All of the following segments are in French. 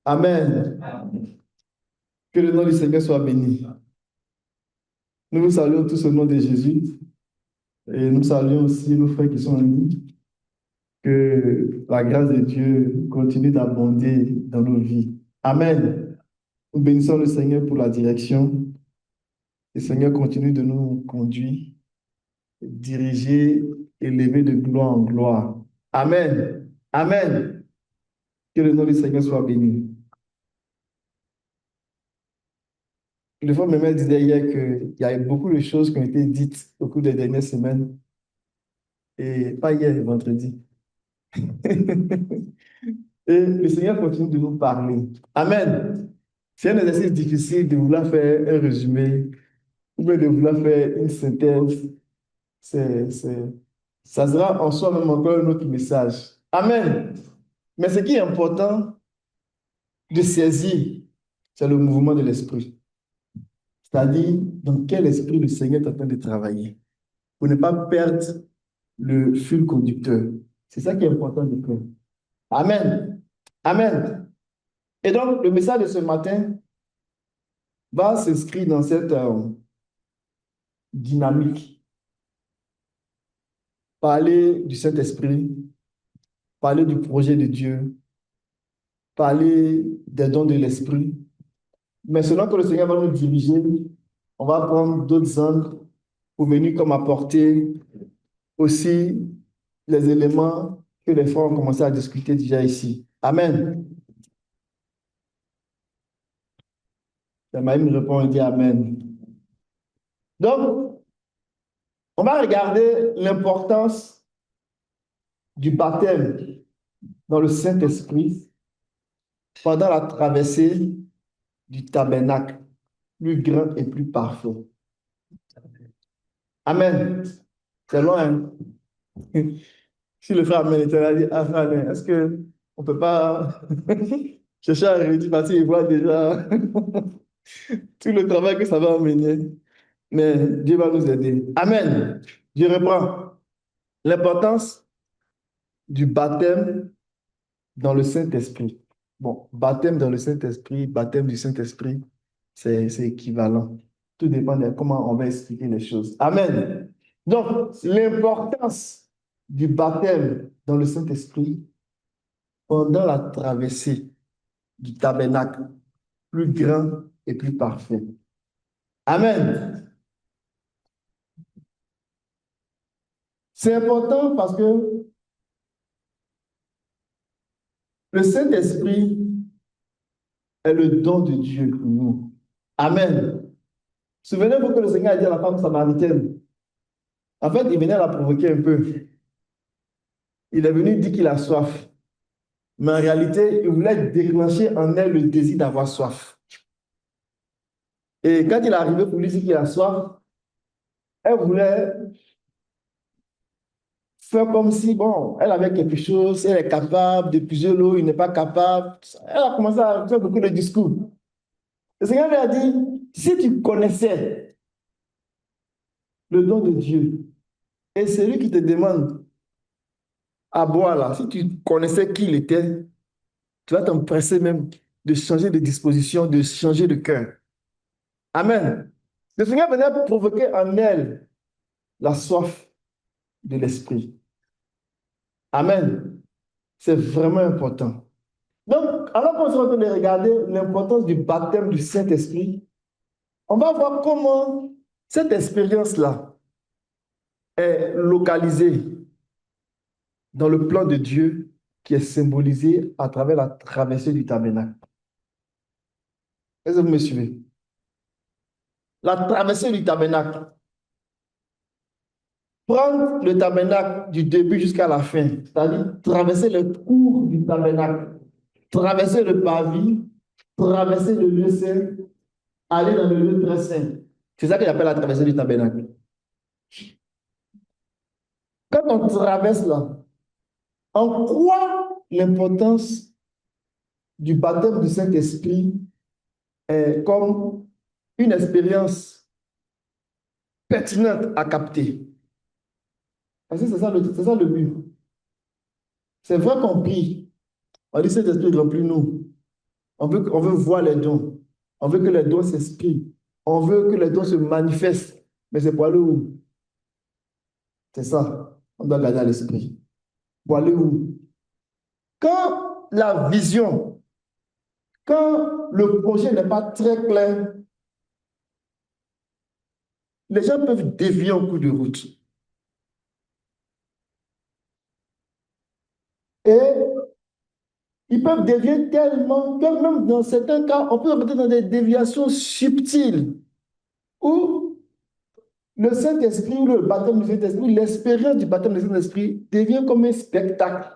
Amen. Que le nom du Seigneur soit béni. Nous vous saluons tous au nom de Jésus et nous saluons aussi nos frères qui sont en ligne. Que la grâce de Dieu continue d'abonder dans nos vies. Amen. Nous bénissons le Seigneur pour la direction. Le Seigneur continue de nous conduire, diriger, élever de gloire en gloire. Amen. Amen. Que le nom du Seigneur soit béni. Le frère Memel disait hier qu'il y a beaucoup de choses qui ont été dites au cours des dernières semaines, et pas hier, vendredi. Et le Seigneur continue de nous parler. Amen. C'est un exercice difficile de vouloir faire un résumé ou bien de vouloir faire une synthèse. Ça sera en soi-même encore un autre message. Amen. Mais ce qui est important de saisir, c'est le mouvement de l'esprit. C'est-à-dire dans quel esprit le Seigneur est en train de travailler. Pour ne pas perdre le fil conducteur. C'est ça qui est important de faire. Amen. Amen. Et donc, le message de ce matin va s'inscrire dans cette dynamique. Parler du Saint-Esprit, parler du projet de Dieu, parler des dons de l'Esprit. Mais selon que le Seigneur va nous diriger, on va prendre d'autres angles pour venir comme apporter aussi les éléments que les frères ont commencé à discuter déjà ici. Amen. La Maïm répond et dit Amen. Donc, on va regarder l'importance du baptême dans le Saint-Esprit pendant la traversée du tabernacle, plus grand et plus parfait. Amen. C'est loin. Hein? Si le frère Amen était là, il dit, ah, frère Amen, est-ce qu'on ne peut pas chercher à réduire parce qu'il voit déjà tout le travail que ça va emmener. Mais Dieu va nous aider. Amen. Je reprends. L'importance du baptême dans le Saint-Esprit. Bon, baptême dans le Saint-Esprit, baptême du Saint-Esprit, c'est équivalent. Tout dépend de comment on va expliquer les choses. Amen. Donc, l'importance du baptême dans le Saint-Esprit pendant la traversée du tabernacle, plus grand et plus parfait. Amen. C'est important parce que le Saint-Esprit est le don de Dieu pour nous. Amen. Souvenez-vous que le Seigneur a dit à la femme samaritaine, en fait, il venait la provoquer un peu. Il est venu dire qu'il a soif. Mais en réalité, il voulait déclencher en elle le désir d'avoir soif. Et quand il est arrivé pour lui dire qu'il a soif, elle voulait faire comme si, bon, elle avait quelque chose, elle est capable de puiser l'eau, il n'est pas capable. Elle a commencé à faire beaucoup de discours. Le Seigneur lui a dit, si tu connaissais le don de Dieu, et celui qui te demande à boire là, si tu connaissais qui il était, tu vas t'empresser même de changer de disposition, de changer de cœur. Amen. Le Seigneur venait provoquer en elle la soif de l'esprit. Amen. C'est vraiment important. Donc, alors qu'on se retrouve de regarder l'importance du baptême du Saint-Esprit, on va voir comment cette expérience-là est localisée dans le plan de Dieu qui est symbolisé à travers la traversée du tabernacle. Est-ce que vous me suivez? La traversée du tabernacle. Prendre le tabernacle du début jusqu'à la fin, c'est-à-dire traverser le cours du tabernacle, traverser le parvis, traverser le lieu saint, aller dans le lieu très saint. C'est ça qu'il appelle la traversée du tabernacle. Quand on traverse là, on croit l'importance du baptême du Saint-Esprit comme une expérience pertinente à capter. Parce que c'est ça le but. C'est vrai qu'on prie. On dit Saint-Esprit, remplis-nous. On veut voir les dons. On veut que les dons s'expriment. On veut que les dons se manifestent. Mais c'est pour aller où? C'est ça. On doit garder à l'esprit. Pour aller où? Quand la vision, quand le projet n'est pas très clair, les gens peuvent dévier en cours de route. Et ils peuvent dévier tellement que même dans certains cas, on peut rentrer dans des déviations subtiles où le Saint-Esprit ou le baptême du Saint-Esprit, l'expérience du baptême du Saint-Esprit devient comme un spectacle.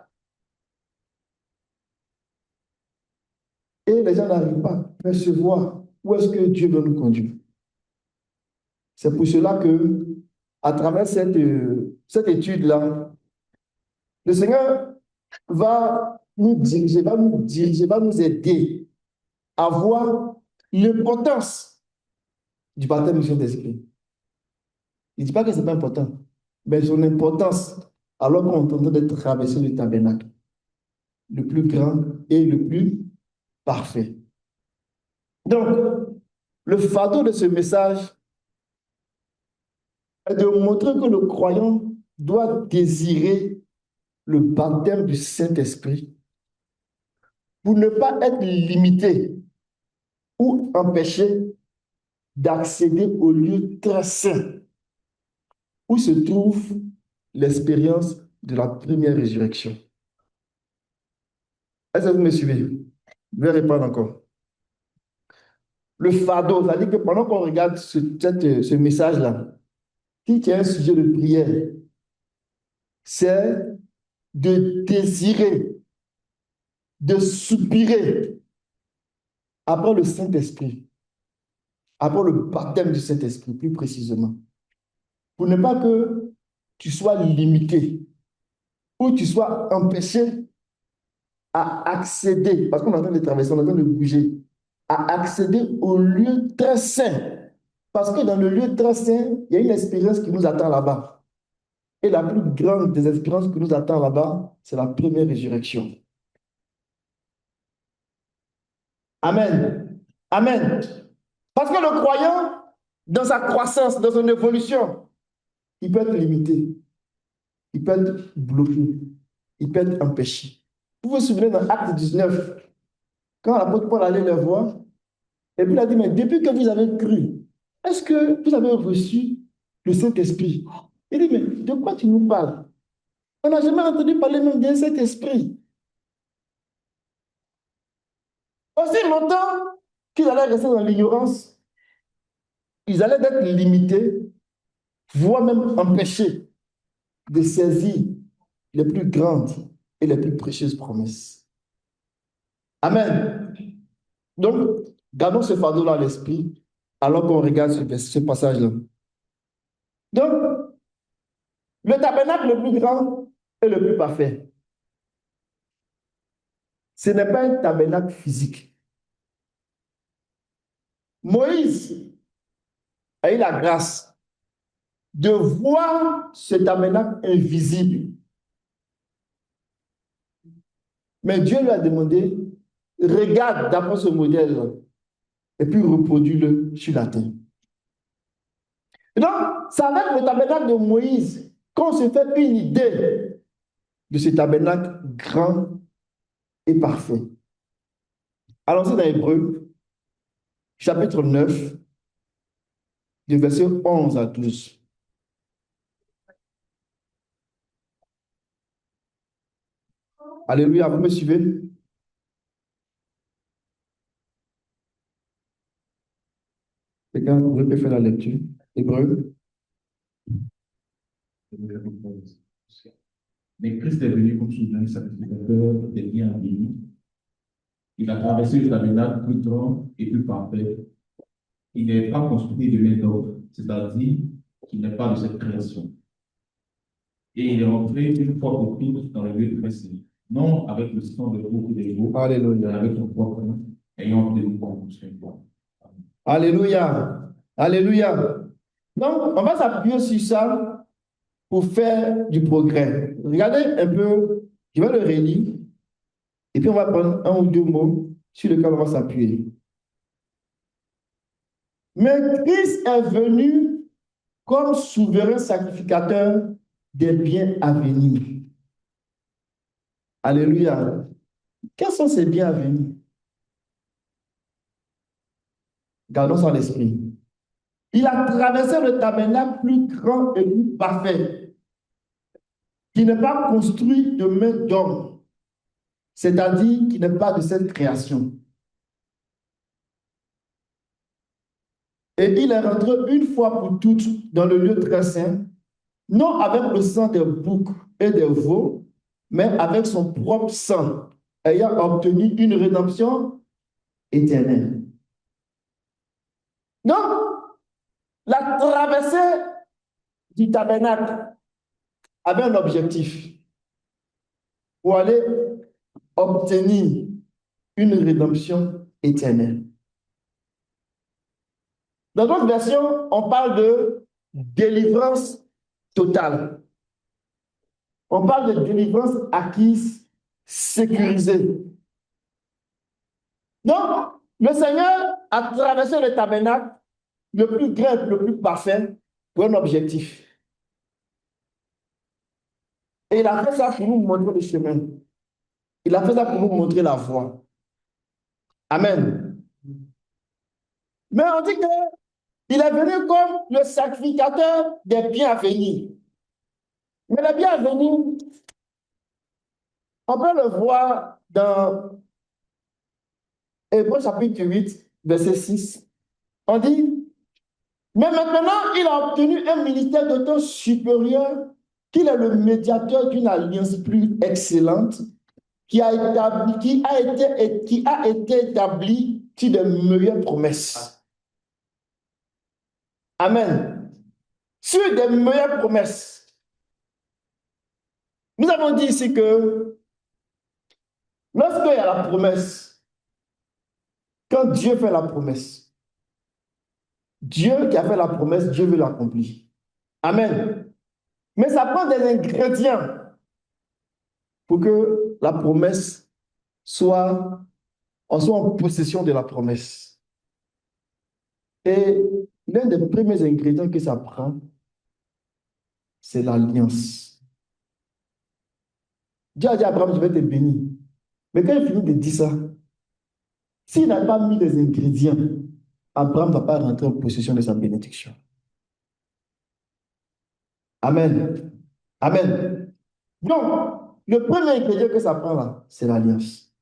Et les gens n'arrivent pas à percevoir où est-ce que Dieu veut nous conduire. C'est pour cela que, à travers cette étude-là, le Seigneur va nous aider à voir l'importance du baptême du Saint-Esprit. Il ne dit pas que ce n'est pas important, mais son importance, alors qu'on est en train de traverser le tabernacle, le plus grand et le plus parfait. Donc, le fardeau de ce message est de montrer que le croyant doit désirer le baptême du Saint-Esprit pour ne pas être limité ou empêché d'accéder au lieu très saint où se trouve l'expérience de la première résurrection. Est-ce que vous me suivez? Je vais répondre encore. Le fardeau, c'est-à-dire que pendant qu'on regarde ce message-là, si tu as un sujet de prière, c'est de désirer, de soupirer après le Saint-Esprit, après le baptême du Saint-Esprit, plus précisément, pour ne pas que tu sois limité ou tu sois empêché à accéder, parce qu'on est en train de traverser, on est en train de bouger, à accéder au lieu très saint. Parce que dans le lieu très saint, il y a une expérience qui nous attend là-bas. Et la plus grande des expériences qui nous attend là-bas, c'est la première résurrection. Amen. Amen. Parce que le croyant, dans sa croissance, dans son évolution, il peut être limité, il peut être bloqué, il peut être empêché. Vous vous souvenez dans Acte 19, quand l'apôtre Paul allait les voir, et puis il a dit, mais depuis que vous avez cru, est-ce que vous avez reçu le Saint-Esprit? Il dit, mais de quoi tu nous parles? On n'a jamais entendu parler même d'un Saint-Esprit. Aussi longtemps qu'ils allaient rester dans l'ignorance, ils allaient être limités, voire même empêchés de saisir les plus grandes et les plus précieuses promesses. Amen. Donc, gardons ce fardeau-là à l'esprit alors qu'on regarde ce passage-là. Donc, le tabernacle le plus grand et le plus parfait, ce n'est pas un tabernacle physique. Moïse a eu la grâce de voir ce tabernacle invisible. Mais Dieu lui a demandé, regarde d'après ce modèle et puis reproduis-le sur la terre. Et donc, c'est avec le tabernacle de Moïse qu'on se fait une idée de ce tabernacle grand et parfait. Allons-y dans Hébreux, chapitre 9, du verset 11 à 12. Alléluia, vous me suivez? Quelqu'un peut faire la lecture? Hébreux. Mais Christ est venu comme souverain sacrificateur des biens bénis. Il a traversé le tabernacle plus grand et plus parfait. Il n'est pas construit de main d'œuvre, c'est-à-dire qu'il n'est pas de cette création. Et il est entré une fois pour toutes dans le lieu très saint, non avec le sang de beaucoup d'égaux, mais avec son propre nom, ayant obtenu pour nous. Alléluia. Alléluia. Donc, on va s'appuyer sur ça pour faire du progrès. Regardez un peu, je vais le relire, et puis on va prendre un ou deux mots sur lequel on va s'appuyer. Mais Christ est venu comme souverain sacrificateur des biens à venir. Alléluia. Quels sont ces biens à venir? Gardons ça à l'esprit. Il a traversé le tabernacle plus grand et plus parfait, qui n'est pas construit de main d'homme, c'est-à-dire qui n'est pas de cette création. Et il est rentré une fois pour toutes dans le lieu très saint, non avec le sang des boucs et des veaux, mais avec son propre sang, ayant obtenu une rédemption éternelle. Donc, la traversée du tabernacle avait un objectif pour aller obtenir une rédemption éternelle. Dans d'autres versions, on parle de délivrance totale. On parle de délivrance acquise, sécurisée. Donc, le Seigneur a traversé le tabernacle, le plus grand, le plus parfait, pour un objectif. Et il a fait ça pour nous montrer le chemin. Il a fait ça pour nous montrer la voie. Amen. Mais on dit qu'il est venu comme le sacrificateur des biens à venir. Mais les biens à venir, on peut le voir dans Hébreux chapitre 8, verset 6. On dit, mais maintenant, il a obtenu un ministère d'autant supérieur qu'il est le médiateur d'une alliance plus excellente qui a été établie sur de meilleures promesses. Amen. Sur des meilleures promesses. Nous avons dit ici que lorsqu'il y a la promesse, quand Dieu fait la promesse, Dieu qui a fait la promesse, Dieu veut l'accomplir. Amen. Mais ça prend des ingrédients pour que la promesse on soit en possession de la promesse. Et l'un des premiers ingrédients que ça prend, c'est l'alliance. Dieu a dit à Abraham, je vais te bénir. Mais quand il finit de dire ça, s'il n'a pas mis les ingrédients, Abraham ne va pas rentrer en possession de sa bénédiction. Amen. Amen. Donc, le premier ingrédient que ça prend là, c'est l'alliance.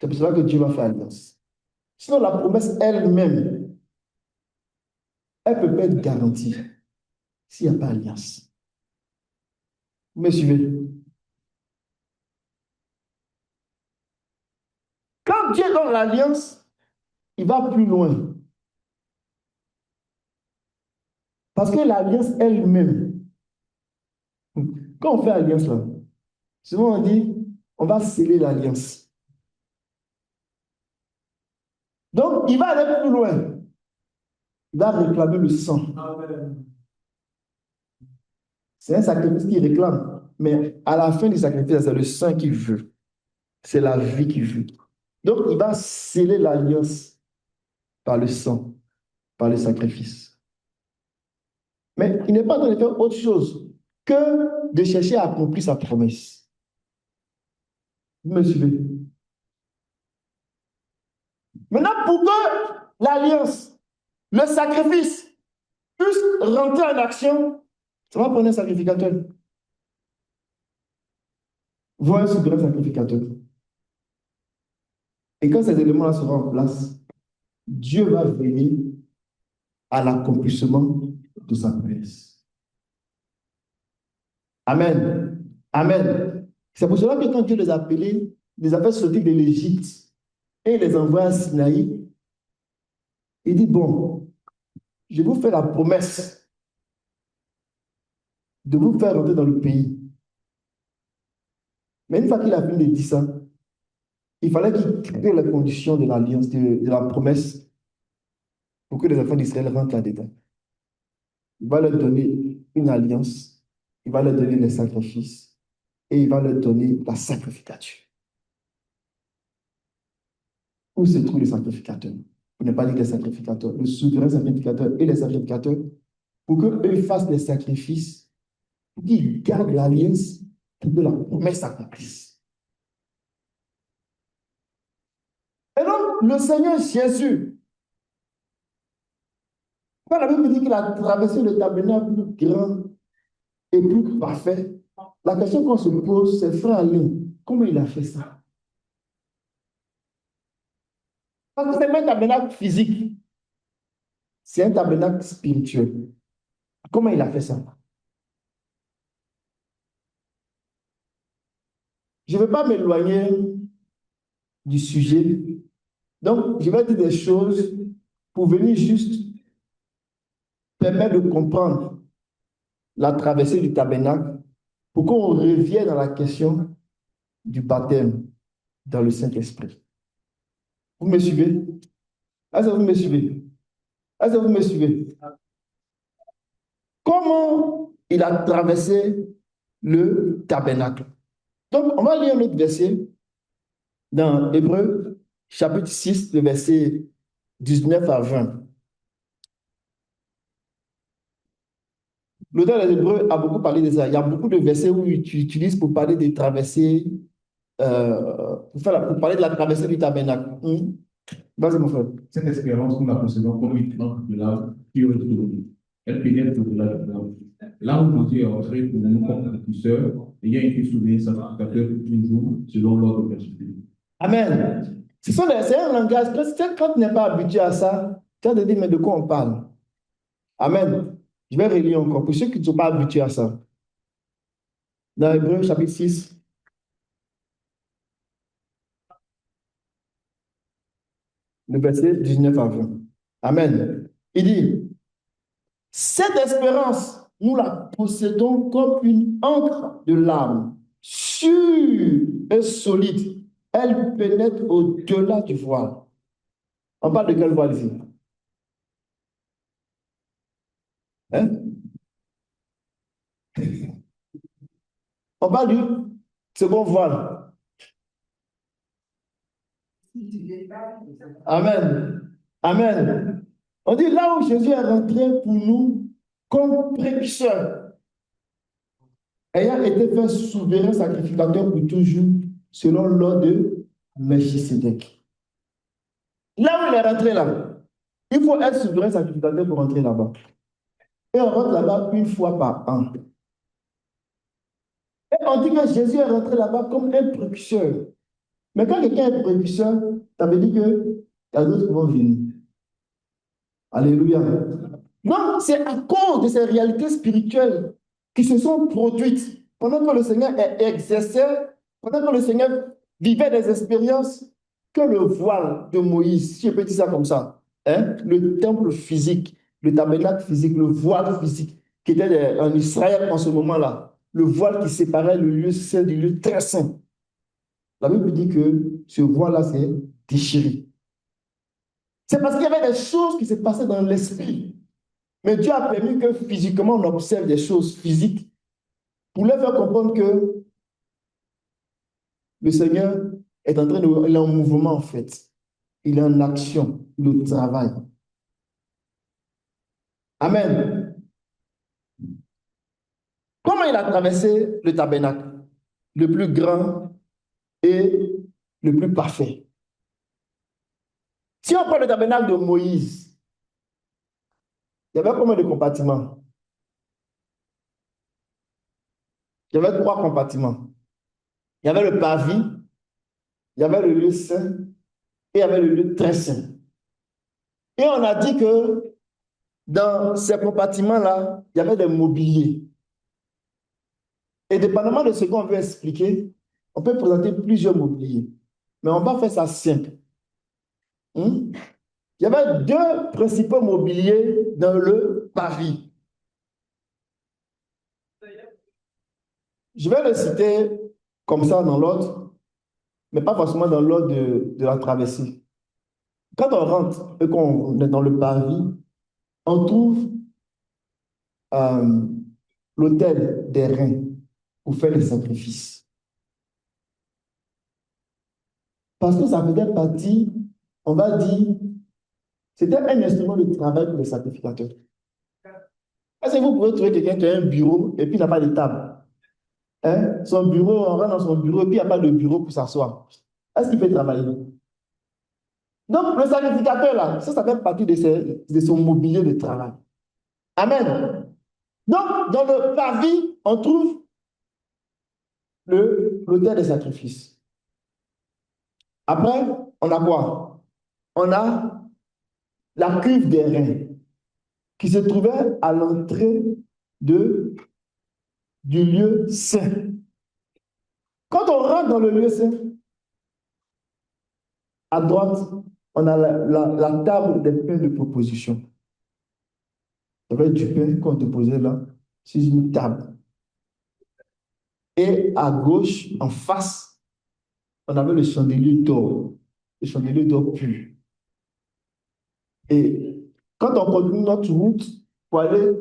C'est pour cela que Dieu va faire alliance. Sinon, la promesse elle-même, elle ne peut pas être garantie s'il n'y a pas alliance. Vous me suivez? Quand Dieu donne l'alliance, il va plus loin. Parce que l'alliance elle-même, quand on fait alliance là, souvent on dit, on va sceller l'alliance. Donc, il va aller plus loin. Il va réclamer le sang. C'est un sacrifice qu'il réclame. Mais à la fin du sacrifice, c'est le sang qu'il veut. C'est la vie qu'il veut. Donc, il va sceller l'alliance par le sang, par le sacrifice. Mais il n'est pas en train de faire autre chose que de chercher à accomplir sa promesse. Vous me suivez? Maintenant, pour que l'alliance, le sacrifice, puisse rentrer en action, ça va prendre un sacrificateur. Voyez ce grand sacrificateur. Et quand ces éléments-là seront en place, Dieu va venir à l'accomplissement de sa promesse. Amen. Amen. C'est pour cela que quand Dieu les a appelés, les a fait sortir de l'Égypte et les envoie à Sinaï, il dit, bon, je vous fais la promesse de vous faire rentrer dans le pays. Mais une fois qu'il a fini de dire ça, il fallait qu'il crée les conditions de l'alliance, de la promesse, pour que les enfants d'Israël rentrent là-dedans. Il va leur donner une alliance, il va leur donner les sacrifices, et il va leur donner la sacrificature. où se trouve le sacrificateur? Pour ne pas dire les sacrificateurs, le souverain sacrificateur et les sacrificateurs, pour qu'eux fassent les sacrifices, pour qu'ils gardent l'alliance, pour que la promesse s'accomplisse. Et donc, le Seigneur Jésus, quand la Bible dit qu'il a traversé le tabernacle plus grand et plus parfait, la question qu'on se pose, c'est frère Alain, comment il a fait ça? Parce que ce n'est pas un tabernacle physique, c'est un tabernacle spirituel. Comment il a fait ça? Je ne veux pas m'éloigner du sujet. Donc, je vais dire des choses pour venir juste permettre de comprendre la traversée du tabernacle pour qu'on revienne à la question du baptême dans le Saint-Esprit. Vous me suivez? Est-ce que vous me suivez? Est-ce que vous me suivez? Comment il a traversé le tabernacle? Donc, on va lire l'autre verset dans Hébreux, chapitre 6, le verset 19 à 20. L'auteur des Hébreux a beaucoup parlé de ça. Il y a beaucoup de versets où tu utilises pour parler des traversées, pour parler de la traversée du tabernacle. Vas-y, mon frère. Cette expérience, nous la possédons comme une plante de l'âme qui retourne. Elle pénètre au-delà de l'âme. Là où Dieu est entré pour nous comme précurseurs, ayant été soumis sacrificateur pour toujours, selon l'ordre persécuté. Amen. C'est un langage, quand tu n'es pas habitué à ça, tu vas te dire, mais de quoi on parle? Amen. Je vais relire encore pour ceux qui ne sont pas habitués à ça. Dans Hébreux chapitre 6, le verset 19 à 20. Amen. Il dit, cette espérance, nous la possédons comme une encre de l'âme, sûre et solide. Elle pénètre au-delà du voile. On parle de quel voile ici? Hein? On parle du second voile. Amen. Amen. On dit là où Jésus est rentré pour nous comme précurseur, ayant été fait souverain sacrificateur pour toujours, selon l'ordre de Melchisédek. Là où il est rentré là, il faut être souverain sacrificateur pour rentrer là-bas. Et on rentre là-bas une fois par an. Et on dit que Jésus est rentré là-bas comme un précurseur. Mais quand quelqu'un est précurseur, ça veut dire qu'il y a d'autres qui vont venir. Alléluia. Donc, c'est à cause de ces réalités spirituelles qui se sont produites pendant que le Seigneur exerçait, pendant que le Seigneur vivait des expériences, que le voile de Moïse, si je peux dire ça comme ça, hein, le temple physique, le tabernacle physique, le voile physique qui était en Israël en ce moment-là, le voile qui séparait le lieu saint du lieu très saint. La Bible dit que ce voile-là s'est déchiré. C'est parce qu'il y avait des choses qui se passaient dans l'esprit. Mais Dieu a permis que physiquement on observe des choses physiques pour leur faire comprendre que le Seigneur est en train de, il est en mouvement en fait. Il est en action, il travaille. Amen. Comment il a traversé le tabernacle? Le plus grand et le plus parfait. Si on prend le tabernacle de Moïse, il y avait combien de compartiments? Il y avait 3 compartiments. Il y avait le parvis, il y avait le lieu saint et il y avait le lieu très saint. Et on a dit que dans ces compartiments-là, il y avait des mobiliers. Et dépendamment de ce qu'on veut expliquer, on peut présenter plusieurs mobiliers. Mais on va faire ça simple. Il y avait 2 principaux mobiliers dans le parvis. Je vais le citer comme ça dans l'ordre, mais pas forcément dans l'ordre de la traversée. Quand on rentre et qu'on est dans le parvis, on trouve l'autel des reins pour faire les sacrifices. Parce que ça faisait partie on va dire, c'était un instrument de travail pour les sacrificateurs. Est-ce que vous pouvez trouver quelqu'un qui a un bureau et puis il n'a pas de table? Hein? Son bureau, on rentre dans son bureau et puis il n'y a pas de bureau pour s'asseoir. Est-ce qu'il peut travailler? Donc, le sacrificateur, là, ça fait partie de son mobilier de travail. Amen. Donc, dans le parvis, on trouve l'autel des sacrifices. Après, on a quoi? On a la cuve des reins qui se trouvait à l'entrée du lieu saint. Quand on rentre dans le lieu saint, à droite, on a la table des pains de proposition. Il y avait du pain qu'on déposait là, sur une table. Et à gauche, en face, on avait le chandelier d'or. Le chandelier d'or pur. Et quand on continue notre route pour aller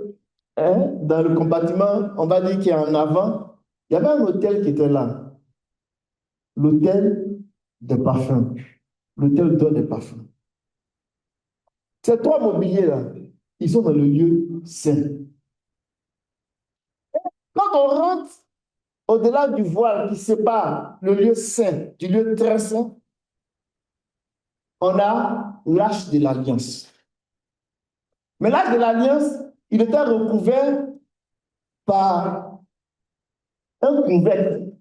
dans le compartiment, on va dire qu'il y a en avant, il y avait un hôtel qui était là. L'hôtel des parfums. L'hôtel d'or des parfums. Ces trois mobiliers-là, ils sont dans le lieu saint. Quand on rentre au-delà du voile qui sépare le lieu saint du lieu très saint, on a l'arche de l'alliance. Mais l'arche de l'alliance, il était recouvert par un couvercle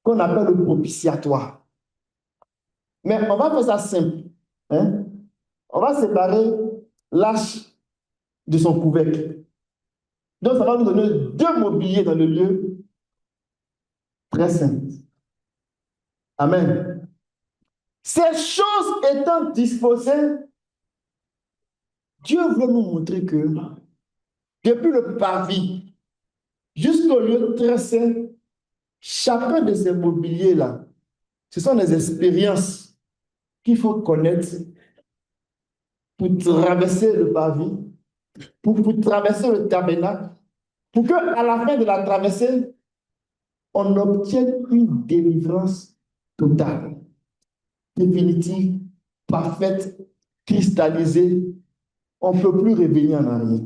qu'on appelle le propitiatoire. Mais on va faire ça simple. Hein? On va séparer l'arche de son couvercle. Donc, ça va nous donner deux mobiliers dans le lieu très saint. Amen. Ces choses étant disposées, Dieu veut nous montrer que depuis le parvis jusqu'au lieu très saint, chacun de ces mobiliers-là, ce sont des expériences qu'il faut connaître pour traverser le parvis, pour traverser le tabernacle, pour qu'à la fin de la traversée, on obtienne une délivrance totale, définitive, parfaite, cristallisée. On ne peut plus revenir en arrière.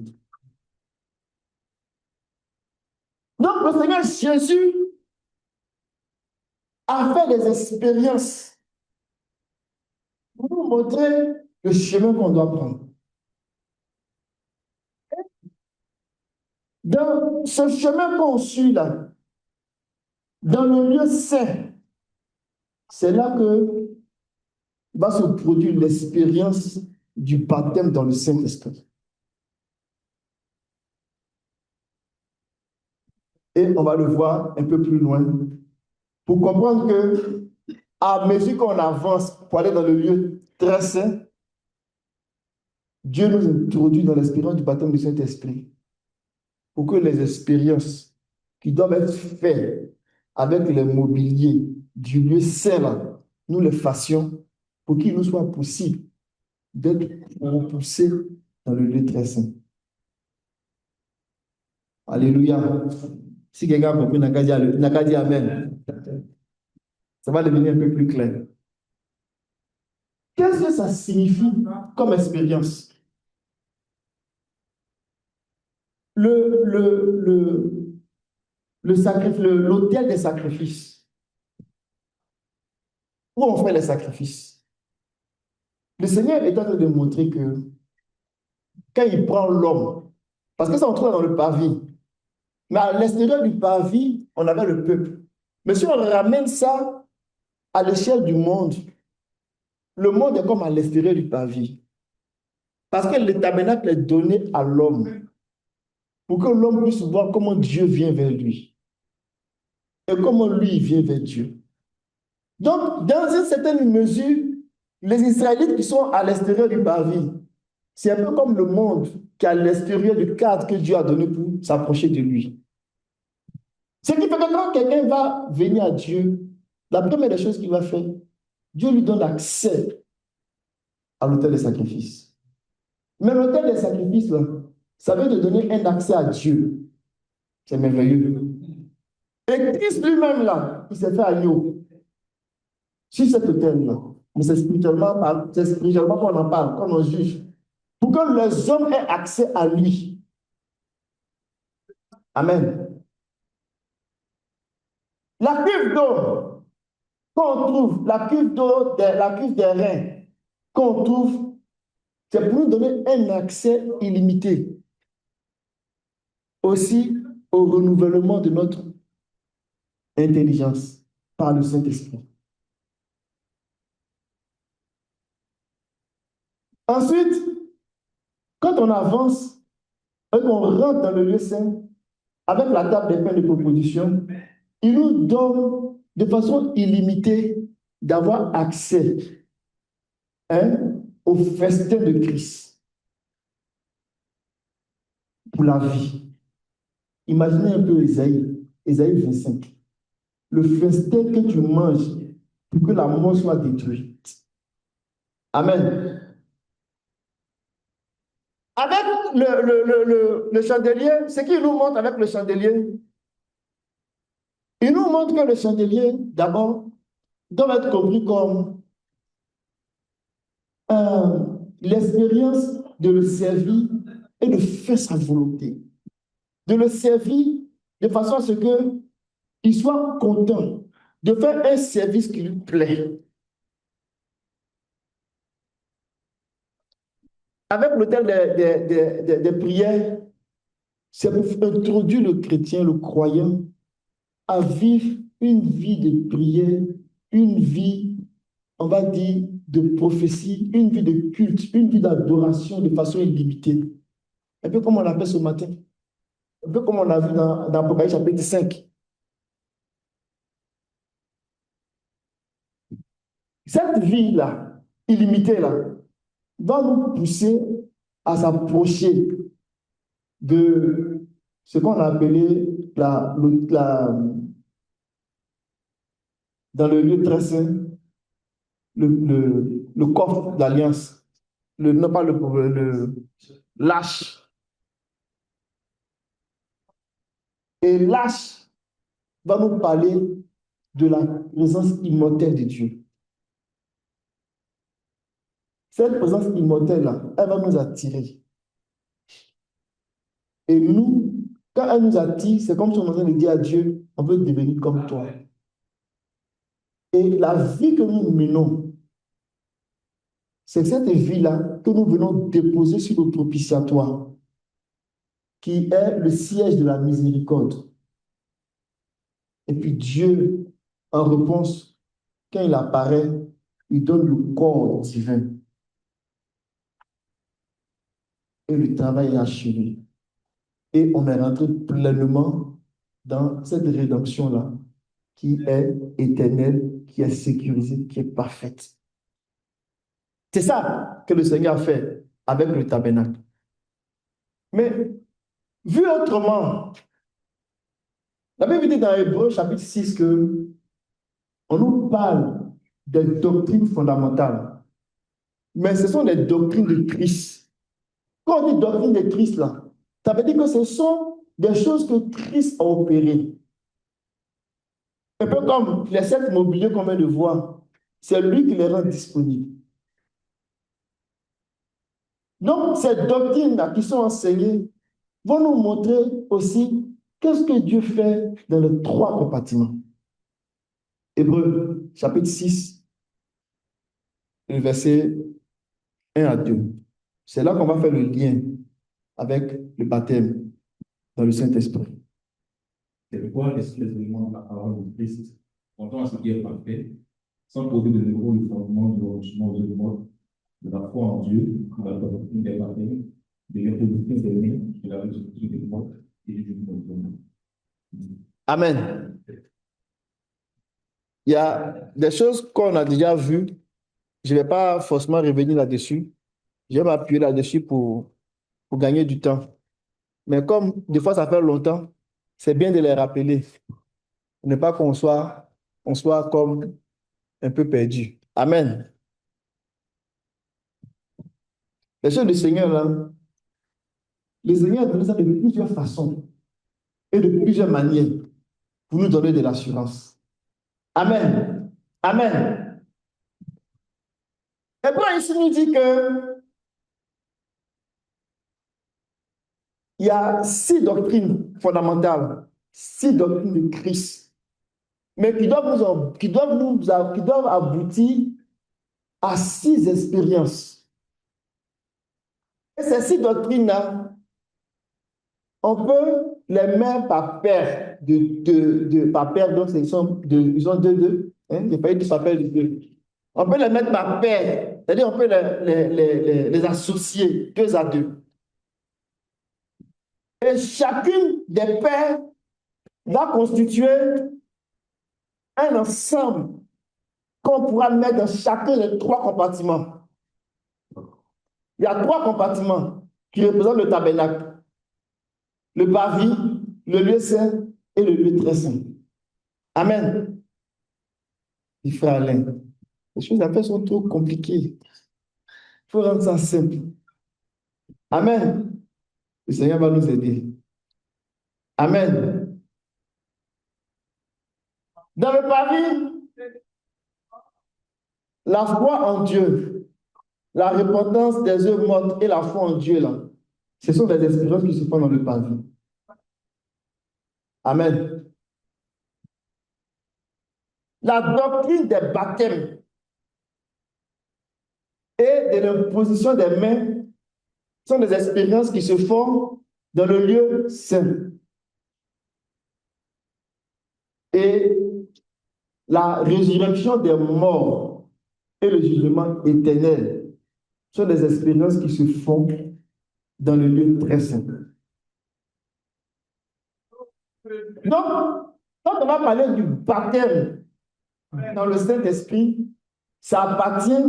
Donc, le Seigneur Jésus a fait des expériences pour nous montrer le chemin qu'on doit prendre. Dans ce chemin qu'on suit là, dans le lieu saint, c'est là que va se produire l'expérience du baptême dans le Saint-Esprit. Et on va le voir un peu plus loin pour comprendre que à mesure qu'on avance pour aller dans le lieu très saint, Dieu nous introduit dans l'expérience du baptême du Saint-Esprit pour que les expériences qui doivent être faites avec les mobiliers du lieu saint, là, nous les fassions pour qu'il nous soit possible d'être propulsés dans le lieu très saint. Alléluia. Si quelqu'un a compris, n'a qu'à dire Amen. Ça va devenir un peu plus clair. Qu'est-ce que ça signifie comme expérience? L'autel des sacrifices. Où on fait les sacrifices? Le Seigneur est en train de montrer que quand il prend l'homme, parce que ça on trouve dans le parvis, mais à l'extérieur du parvis, on avait le peuple. Mais si on ramène ça à l'échelle du monde, le monde est comme à l'extérieur du parvis. Parce que le tabernacle est donné à l'homme pour que l'homme puisse voir comment Dieu vient vers lui et comment lui vient vers Dieu. Donc, dans une certaine mesure, les Israélites qui sont à l'extérieur du parvis, c'est un peu comme le monde qui est à l'extérieur du cadre que Dieu a donné pour s'approcher de lui. Ce qui fait que quand quelqu'un va venir à Dieu, la première des choses qu'il va faire, Dieu lui donne accès à l'autel des sacrifices. Mais l'autel des sacrifices, là, ça veut te donner un accès à Dieu. C'est merveilleux. Et Christ lui-même, là, il s'est fait agneau sur cet autel-là. Mais c'est spirituellement qu'on en parle, qu'on en juge. Pour que les hommes aient accès à lui. Amen. La cuve d'eau qu'on trouve, la cuve d'eau, la cuve des reins qu'on trouve, c'est pour nous donner un accès illimité aussi au renouvellement de notre intelligence par le Saint-Esprit. Ensuite, quand on avance et qu'on rentre dans le lieu saint, avec la table des pains de proposition, il nous donne de façon illimitée d'avoir accès, hein, au festin de Christ pour la vie. Imaginez un peu Ésaïe 25. Le festin que tu manges pour que la mort soit détruite. Amen. Avec le chandelier, ce qu'il nous montre avec le chandelier, il nous montre que le chandelier, d'abord, doit être compris comme l'expérience de le servir et de faire sa volonté. De le servir de façon à ce qu'il soit content de faire un service qui lui plaît. Avec l'autel des prières, c'est pour introduire le chrétien, le croyant, à vivre une vie de prière, une vie, on va dire, de prophétie, une vie de culte, une vie d'adoration de façon illimitée. Un peu comme on l'a fait ce matin, un peu comme on a vu dans Apocalypse chapitre 5. Cette vie-là, illimitée-là, va nous pousser à s'approcher de ce qu'on a appelé dans le lieu très saint, le coffre d'alliance, non pas l'arche. Et l'arche va nous parler de la présence immortelle de Dieu. Cette présence immortelle-là, elle va nous attirer. Et nous, quand elle nous attire, c'est comme si on est en train de dire à Dieu, on veut devenir comme toi. Et la vie que nous menons, c'est cette vie-là que nous venons déposer sur le propitiatoire, qui est le siège de la miséricorde. Et puis Dieu, en réponse, quand il apparaît, il donne le corps divin. Et le travail est achevé. Et on est rentré pleinement dans cette rédemption-là, qui est éternelle, qui est sécurisée, qui est parfaite. C'est ça que le Seigneur a fait avec le tabernacle. Mais, vu autrement, la Bible dit dans Hébreux chapitre 6 que on nous parle des doctrines fondamentales. Mais ce sont des doctrines de Christ. Quand on dit doctrine de Christ, là, ça veut dire que ce sont des choses que Christ a opérées. Un peu comme les 7 mobiliers qu'on vient de voir, c'est lui qui les rend disponibles. Donc, ces doctrines-là qui sont enseignées vont nous montrer aussi qu'est-ce que Dieu fait dans les 3 compartiments. Hébreux, chapitre 6, verset 1 à 2. C'est là qu'on va faire le lien avec le baptême dans le Saint-Esprit. C'est pourquoi est-ce que les éléments de la parole de Christ, comptant à ce qui est parfait, sans poser de nouveau le fondement du renoncement de mort, de la foi en Dieu, de la doctrine des baptêmes, de l'introduction des liens, de la résurrection des morts et du jugement de l'homme. Amen. Il y a des choses qu'on a déjà vues. Je ne vais pas forcément revenir là-dessus. Je vais m'appuyer là-dessus pour gagner du temps. Mais comme des fois ça fait longtemps, c'est bien de les rappeler. Ne pas qu'on soit comme un peu perdu. Amen. Les choses du Seigneur, là, le Seigneur a donné ça de plusieurs façons et de plusieurs manières pour nous donner de l'assurance. Amen. Amen. Hébreu ici nous dit que il y a 6 doctrines fondamentales, 6 doctrines de Christ, mais qui doivent aboutir à 6 expériences. Et ces 6 doctrines-là, on peut les mettre par paire, par paire, donc ils ont deux, hein, il n'y a pas eu de par paire de deux. On peut les mettre par paire, c'est-à-dire on peut les associer 2 à 2. Et chacune des paires va constituer un ensemble qu'on pourra mettre dans chacun des 3 compartiments. Il y a 3 compartiments qui représentent le tabernacle, le parvis, le lieu saint et le lieu très saint. Amen. Il frère Alain, les choses après sont trop compliquées. Il faut rendre ça simple. Amen. Le Seigneur va nous aider. Amen. Dans le parvis, la foi en Dieu, la repentance des œuvres mortes et la foi en Dieu, là, ce sont des expériences qui se font dans le parvis. Amen. La doctrine des baptêmes et de l'imposition des mains sont des expériences qui se font dans le lieu saint. Et la résurrection des morts et le jugement éternel sont des expériences qui se font dans le lieu très saint. Donc, quand on va parler du baptême dans le Saint-Esprit, ça appartient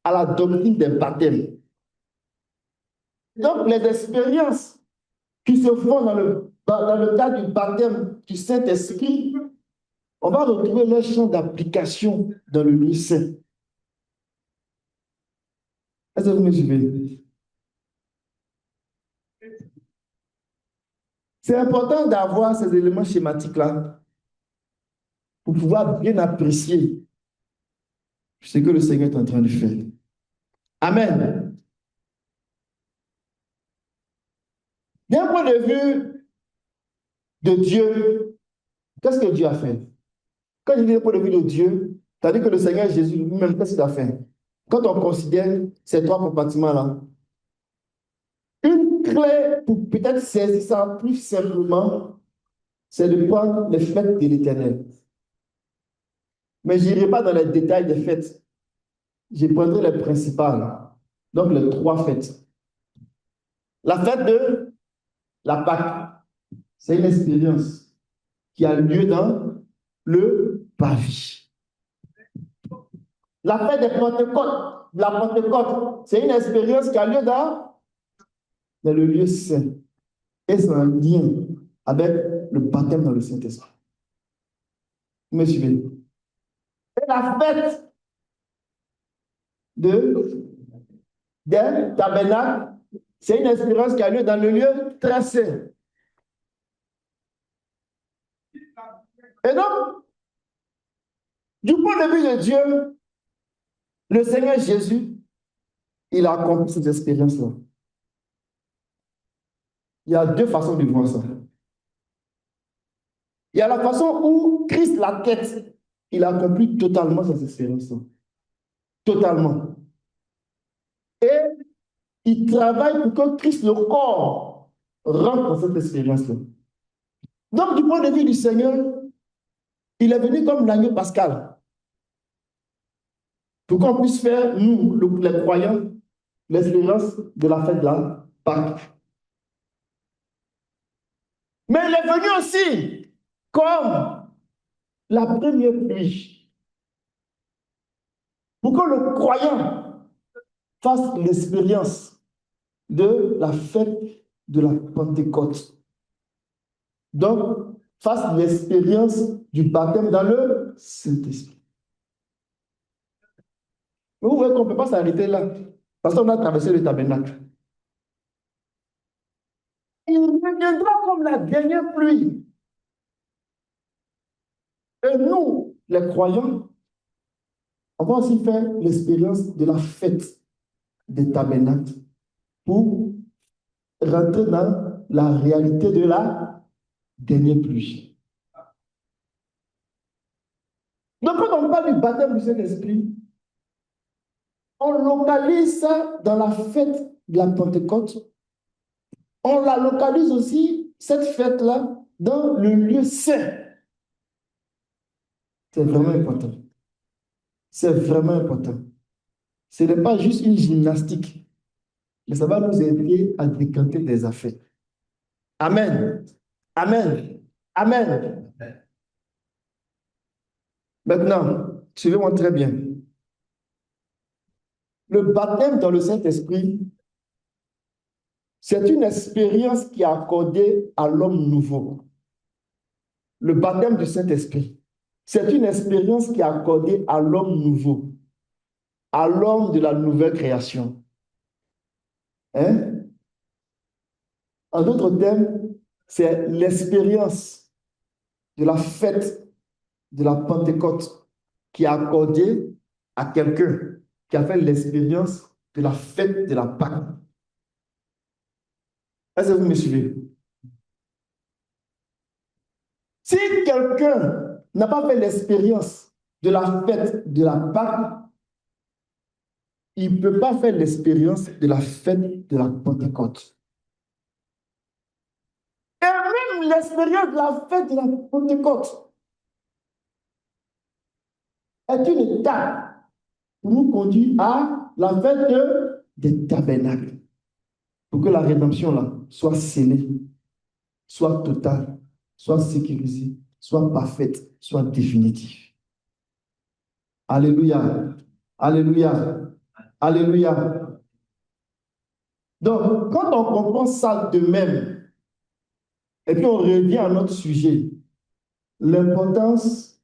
à la doctrine des baptêmes. Donc, les expériences qui se font dans le cadre du baptême du Saint-Esprit, on va retrouver leur champ d'application dans le lieu saint. Est-ce que vous me suivez? C'est important d'avoir ces éléments schématiques-là pour pouvoir bien apprécier ce que le Seigneur est en train de faire. Amen. D'un point de vue de Dieu, qu'est-ce que Dieu a fait? Quand je dis d'un point de vue de Dieu, c'est-à-dire que le Seigneur Jésus lui-même, qu'est-ce qu'il a fait? Quand on considère ces 3 compartiments-là, une clé pour peut-être saisir ça plus simplement, c'est de prendre les fêtes de l'Éternel. Mais je n'irai pas dans les détails des fêtes. Je prendrai les principales. Donc, les 3 fêtes. La fête de la Pâque, c'est une expérience qui a lieu dans le parvis. La fête des Pentecôtes, la Pentecôte, c'est une expérience qui a lieu dans le lieu saint. Et c'est un lien avec le baptême dans le Saint-Esprit. Vous me suivez? Et la fête des tabernacles, c'est une expérience qui a lieu dans le lieu très saint. Et donc, du point de vue de Dieu, le Seigneur Jésus, il a accompli ces expériences-là. Il y a 2 façons de voir ça. Il y a la façon où Christ, la tête, il a accompli totalement ces expériences-là. Totalement. Et il travaille pour que Christ, le corps, rentre dans cette expérience-là. Donc, du point de vue du Seigneur, il est venu comme l'agneau pascal. Pour qu'on puisse faire, nous, les croyants, l'expérience de la fête de la Pâque. Mais il est venu aussi comme la première pluie. Pour que le croyant fasse l'expérience de la fête de la Pentecôte. Donc, fasse l'expérience du baptême dans le Saint-Esprit. Vous voyez qu'on ne peut pas s'arrêter là, parce qu'on a traversé le tabernacle. Il reviendra comme la dernière pluie. Et nous, les croyants, On va aussi faire l'expérience de la fête des tabernacles pour rentrer dans la réalité de la dernière pluie. Donc, quand on parle du baptême du Saint-Esprit, on localise ça dans la fête de la Pentecôte. On la localise aussi, cette fête-là, dans le lieu saint. C'est vraiment important. C'est vraiment important. Ce n'est pas juste une gymnastique, mais ça va nous aider à décanter des affaires. Amen. Amen. Amen. Maintenant, suivez-moi très bien. Le baptême dans le Saint-Esprit, c'est une expérience qui est accordée à l'homme nouveau. Le baptême du Saint-Esprit, c'est une expérience qui est accordée à l'homme nouveau, à l'homme de la nouvelle création. Hein? En d'autres termes, c'est l'expérience de la fête de la Pentecôte qui est accordée à quelqu'un qui a fait l'expérience de la fête de la Pâque. Est-ce que vous me suivez? Si quelqu'un n'a pas fait l'expérience de la fête de la Pâque, il ne peut pas faire l'expérience de la fête de la Pentecôte. Et même l'expérience de la fête de la Pentecôte est une étape pour nous conduire à la fête des tabernacles. Pour que la rédemption là soit scellée, soit totale, soit sécurisée, soit parfaite, soit définitive. Alléluia. Alléluia. Alléluia. Donc, quand on comprend ça de même, et puis on revient à notre sujet, l'importance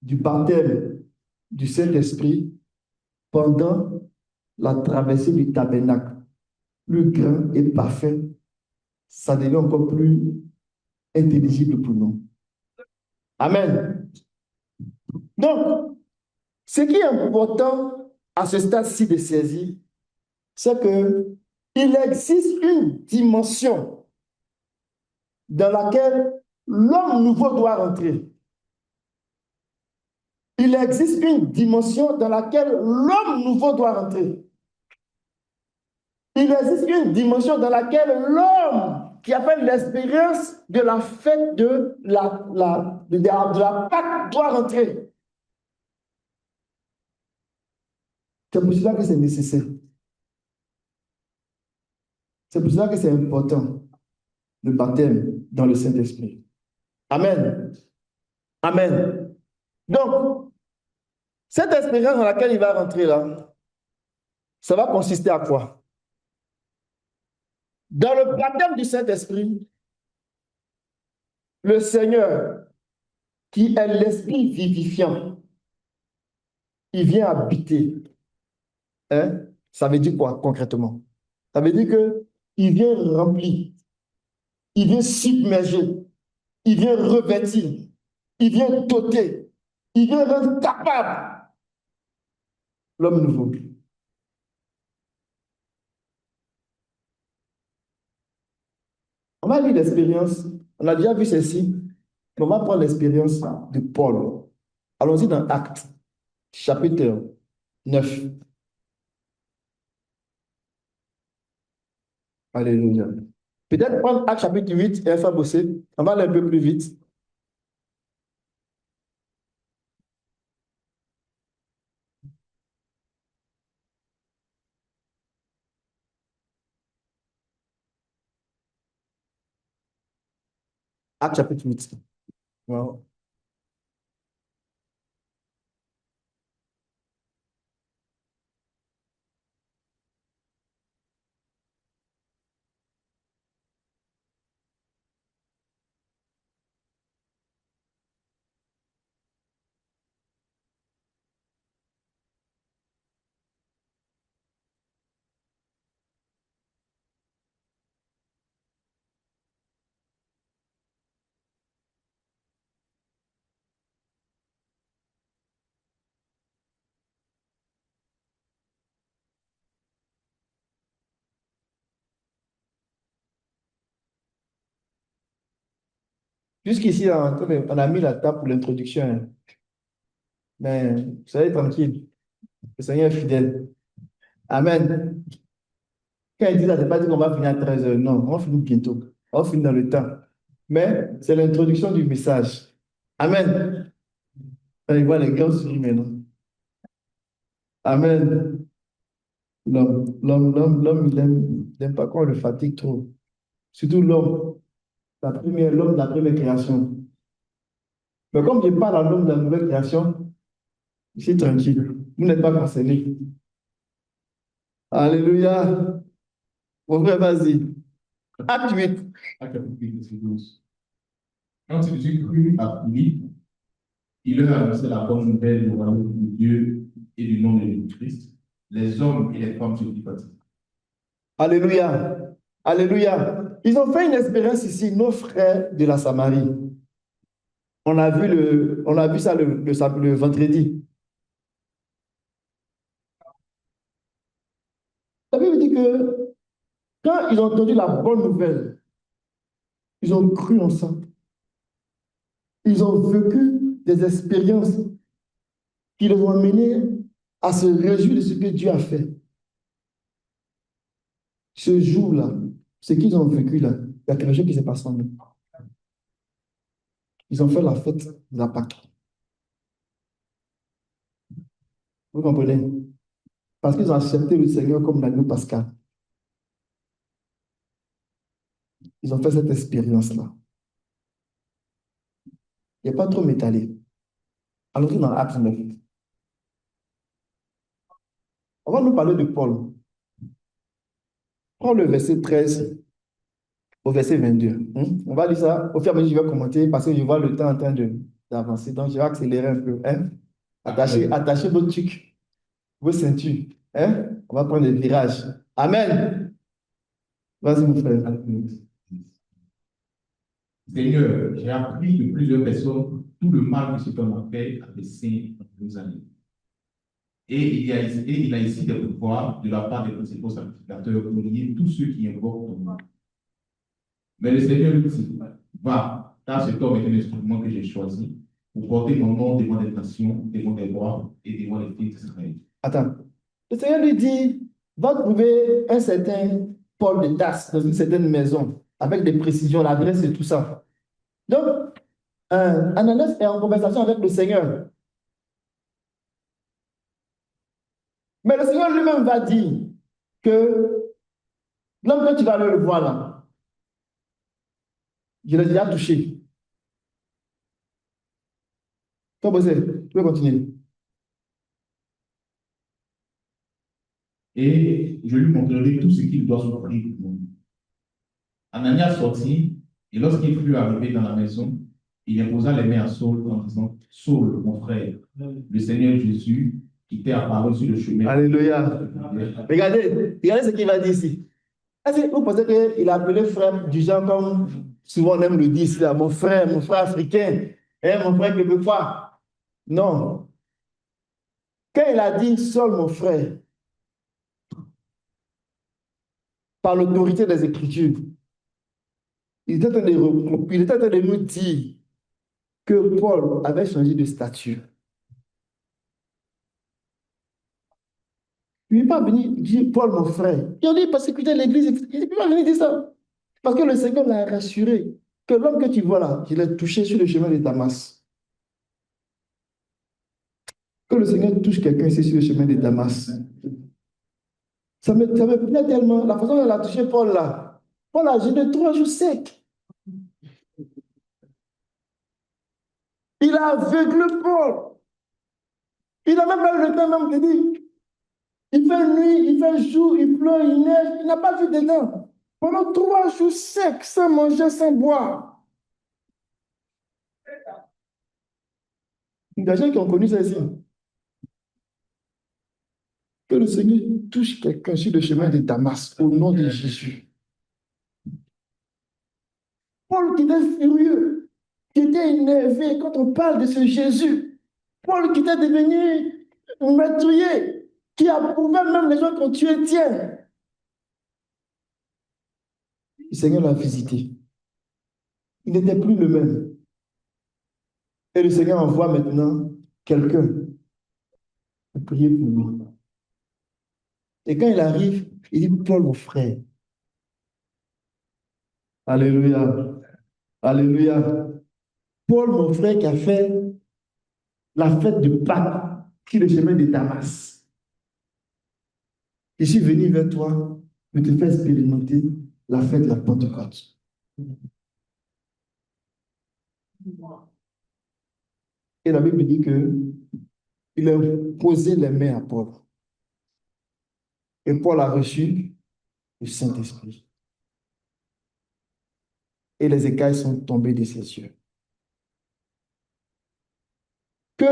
du baptême du Saint-Esprit pendant la traversée du tabernacle, plus grand et parfait, ça devient encore plus intelligible pour nous. Amen. Donc, ce qui est important à ce stade-ci de saisie, c'est qu'il existe une dimension dans laquelle l'homme nouveau doit rentrer. Il existe une dimension dans laquelle l'homme nouveau doit rentrer. Il existe une dimension dans laquelle l'homme qui a fait l'expérience de la fête de la Pâque doit rentrer. C'est pour cela que c'est nécessaire. C'est pour cela que c'est important, le baptême dans le Saint-Esprit. Amen. Amen. Donc, cette expérience dans laquelle il va rentrer là, ça va consister à quoi? Dans le baptême du Saint-Esprit, le Seigneur, qui est l'Esprit vivifiant, il vient habiter. Hein? Ça veut dire quoi concrètement? Ça veut dire qu'il vient remplir, il vient submerger, il vient revêtir, il vient doter, il vient rendre capable l'homme nouveau. On va lire l'expérience, on a déjà vu ceci, mais on va prendre l'expérience de Paul. Allons-y dans Actes, chapitre 9. Alléluia. Peut-être prendre Actes chapitre 8 et faire bosser. On va aller un peu plus vite. Actes chapitre 8. Wow. Jusqu'ici, hein, on a mis la table pour l'introduction, hein. Mais soyez tranquille. Le Seigneur est fidèle. Amen. Quand il dit ça, ce n'est pas dit qu'on va finir à 13 heures. Non, on finit bientôt. On finit dans le temps. Mais c'est l'introduction du message. Amen. On voit les grands sourires maintenant. Amen. L'homme, il n'aime pas quand on le fatigue trop. Surtout l'homme, l'homme de la première création. Mais comme je parle à l'homme de la nouvelle création, je suis tranquille. Vous n'êtes pas concerné. Alléluia. Mon frère, vas-y. Acte 8. Acte chapitre 8, verset 12. Quand Jésus crut à Philippe, il leur annonçait la bonne nouvelle du royaume de Dieu et du nom de Jésus-Christ. Les hommes et les femmes se firent baptiser. Alléluia. Alléluia. Ils ont fait une expérience ici, nos frères de la Samarie. On a vu ça le vendredi. La Bible dit que quand ils ont entendu la bonne nouvelle, ils ont cru en ça. Ils ont vécu des expériences qui les ont amenés à se réjouir de ce que Dieu a fait. Ce jour-là, ce qu'ils ont vécu là, il y a quelque chose qui s'est passé en eux. Ils ont fait la fête de la Pâque. Vous comprenez? Parce qu'ils ont accepté le Seigneur comme l'agneau pascal. Ils ont fait cette expérience-là. Il n'y a pas trop m'étaler. Allons-y dans Acte 9. On va nous parler de Paul. Prends le verset 13 au verset 22. On va lire ça. Au fur et à mesure, je vais commenter parce que je vois le temps en train d'avancer. Donc, je vais accélérer un peu. Attachez vos trucs, vos ceintures. On va prendre des virages. Amen. Vas-y, mon frère. Seigneur, j'ai appris de plusieurs personnes tout le mal que cet homme a fait à tes saints en nos années. Et il a ici des pouvoirs de la part des principaux sacrificateurs pour lier tous ceux qui invoquent ton nom. Mais le Seigneur lui dit, va, car cet homme est un instrument que j'ai choisi pour porter mon nom devant des nations, devant des rois et devant les fils d'Israël. Attends. Le Seigneur lui dit, va trouver un certain Paul de Tarse dans une certaine maison, avec des précisions, l'adresse et tout ça. Donc, Ananias est en conversation avec le Seigneur. Mais le Seigneur lui-même va dire que l'homme que tu vas aller le voir là, je l'ai déjà touché. Toi, Bosé, tu peux continuer. Et je lui montrerai tout ce qu'il doit souffrir pour nous. Ananias sortit, et lorsqu'il fut arrivé dans la maison, il imposa les mains à Saul en disant, Saul, mon frère, le Seigneur Jésus, qui t'est apparu sur le chemin. Alléluia. Regardez ce qu'il va dire ici. Est-ce que vous pensez qu'il a appelé frère du genre comme souvent on aime le dire ici, là, mon frère africain, mon frère québécois? Non. Quand il a dit Saul, mon frère, par l'autorité des Écritures, il était en train de nous dire que Paul avait changé de statut. Il n'est pas venu dire Paul, mon frère. Il a dit persécuter l'Église. Il n'est pas venu dire ça. Parce que le Seigneur l'a rassuré que l'homme que tu vois là, il est touché sur le chemin de Damas. Que le Seigneur touche quelqu'un ici sur le chemin de Damas. Ça me plaît tellement. La façon dont il a touché Paul là. Paul a jeûné 3 jours secs. Il a aveuglé Paul. Il n'a même pas eu le temps même de dire. Il fait nuit, il fait jour, il pleut, il neige. Il n'a pas vu dedans. Pendant 3 jours secs, sans manger, sans boire. Il y a des gens qui ont connu ça ici. Que le Seigneur touche quelqu'un sur le chemin de Damas au nom de Jésus. Paul qui était furieux, qui était énervé quand on parle de ce Jésus. Paul qui était devenu meurtrier, qui approuvait même les gens qui ont tué Étienne. Le Seigneur l'a visité. Il n'était plus le même. Et le Seigneur envoie maintenant quelqu'un pour prier pour lui. Et quand il arrive, il dit, Paul, mon frère, alléluia, alléluia. Paul, mon frère, qui a fait la fête de Pâques, qui est le chemin de Damas. Je suis venu vers toi pour te faire expérimenter la fête de la Pentecôte. Et la Bible dit que il a posé les mains à Paul. Et Paul a reçu le Saint-Esprit. Et les écailles sont tombées de ses yeux. Que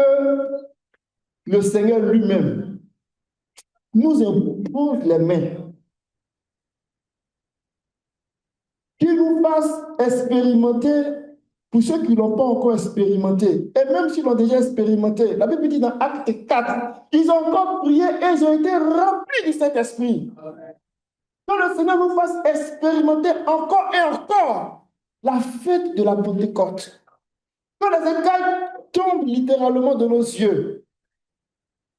le Seigneur lui-même nous impose les mains, qu'il nous fasse expérimenter pour ceux qui ne l'ont pas encore expérimenté. Et même s'ils l'ont déjà expérimenté, la Bible dit dans Acte 4, ils ont encore prié et ils ont été remplis du Saint-Esprit. Que le Seigneur nous fasse expérimenter encore et encore la fête de la Pentecôte. Que les écailles tombent littéralement de nos yeux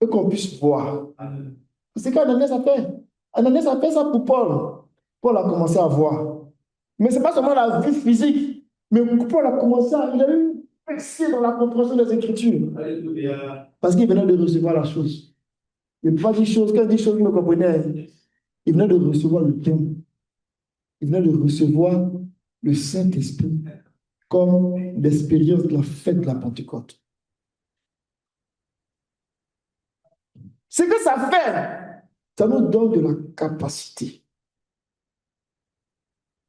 et qu'on puisse voir. C'est qu'Ananias a fait. Ananias a fait ça pour Paul. Paul a commencé à voir. Mais ce n'est pas seulement la vue physique, mais Paul a commencé à... Il a eu percé dans la compréhension des Écritures. Parce qu'il venait de recevoir la chose. Il ne peut pas dire chose, quand il dit chose, il me comprenait. Il venait de recevoir le don. Il venait de recevoir le Saint-Esprit comme l'expérience de la fête de la Pentecôte. Ce que ça fait, ça nous donne de la capacité.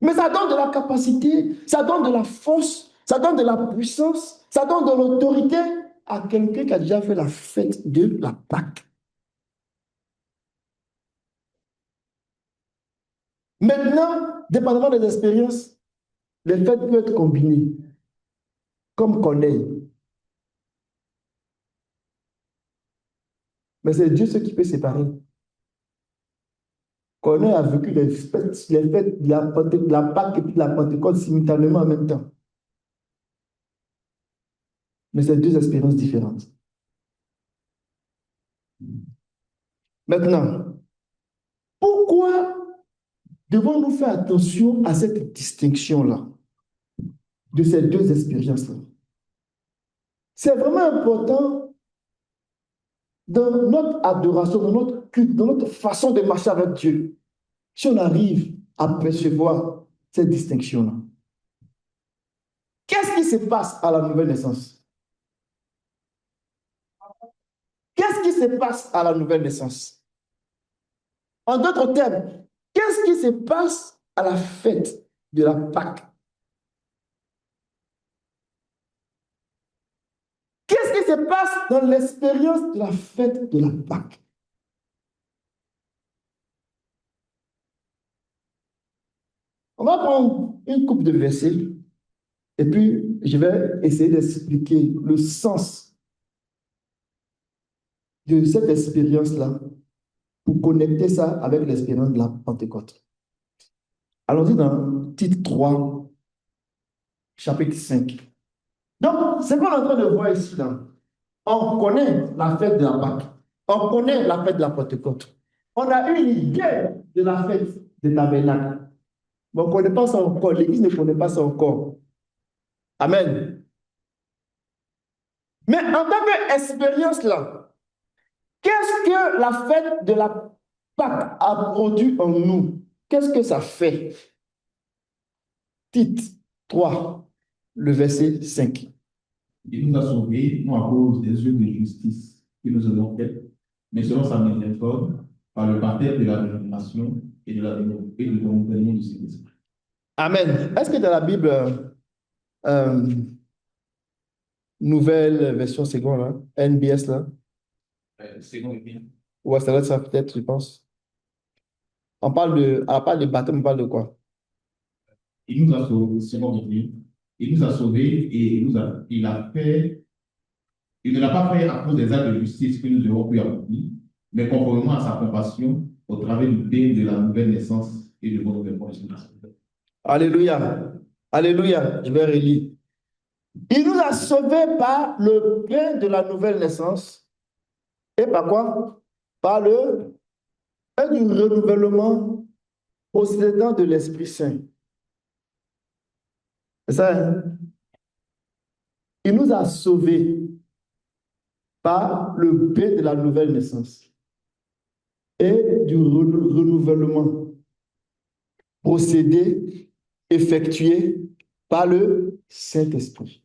Mais ça donne de la capacité, ça donne de la force, ça donne de la puissance, ça donne de l'autorité à quelqu'un qui a déjà fait la fête de la Pâque. Maintenant, dépendamment des expériences, les fêtes peuvent être combinées, comme Corneille. Mais c'est Dieu ce qui peut séparer. Corneille a vécu les fêtes de la Pâque et de la Pentecôte simultanément en même temps. Mais c'est deux expériences différentes. Maintenant, pourquoi devons-nous faire attention à cette distinction-là, de ces deux expériences-là? C'est vraiment important dans notre adoration, dans notre culte, dans notre façon de marcher avec Dieu, si on arrive à percevoir cette distinction-là. Qu'est-ce qui se passe à la nouvelle naissance? Qu'est-ce qui se passe à la nouvelle naissance? En d'autres termes, qu'est-ce qui se passe à la fête de la Pâque? Qu'est-ce qui se passe dans l'expérience de la fête de la Pâque? On va prendre une couple de versets et puis je vais essayer d'expliquer le sens de cette expérience-là pour connecter ça avec l'expérience de la Pentecôte. Allons-y dans Tite 3, chapitre 5. Donc, c'est quoi on est en train de voir ici, là? On connaît la fête de la Pâque. On connaît la fête de la Pentecôte. On a une idée de la fête des tabernacles. Mais on ne connaît pas ça encore. L'Église ne connaît pas ça encore. Amen. Mais en tant qu'expérience là, qu'est-ce que la fête de la Pâque a produit en nous? Qu'est-ce que ça fait? Tite 3, le verset 5. Il nous a sauvés, non à cause des œuvres de justice que nous avons faites, mais selon sa miséricorde, par le baptême de la rénovation et de renouvellement du Saint-Esprit. Amen. Est-ce que dans la Bible, nouvelle version seconde, là, NBS, là? Seconde bien. Ouais, ça doit être ça, peut-être, je pense. On parle de baptême, on parle de quoi? Il nous a sauvés, seconde bien. Il nous a sauvés et il ne l'a pas fait à cause des actes de justice que nous avons pu accomplir, mais conformément à sa compassion au travers du pain de la nouvelle naissance et du renouvellement du Saint-Esprit. Alléluia. Alléluia. Je vais relire. Il nous a sauvés par le pain de la nouvelle naissance. Et par quoi? Par le pain du renouvellement procédant de l'Esprit Saint. C'est ça, hein? Il nous a sauvés par le pain de la nouvelle naissance et du renouvellement procédé, effectué par le Saint-Esprit.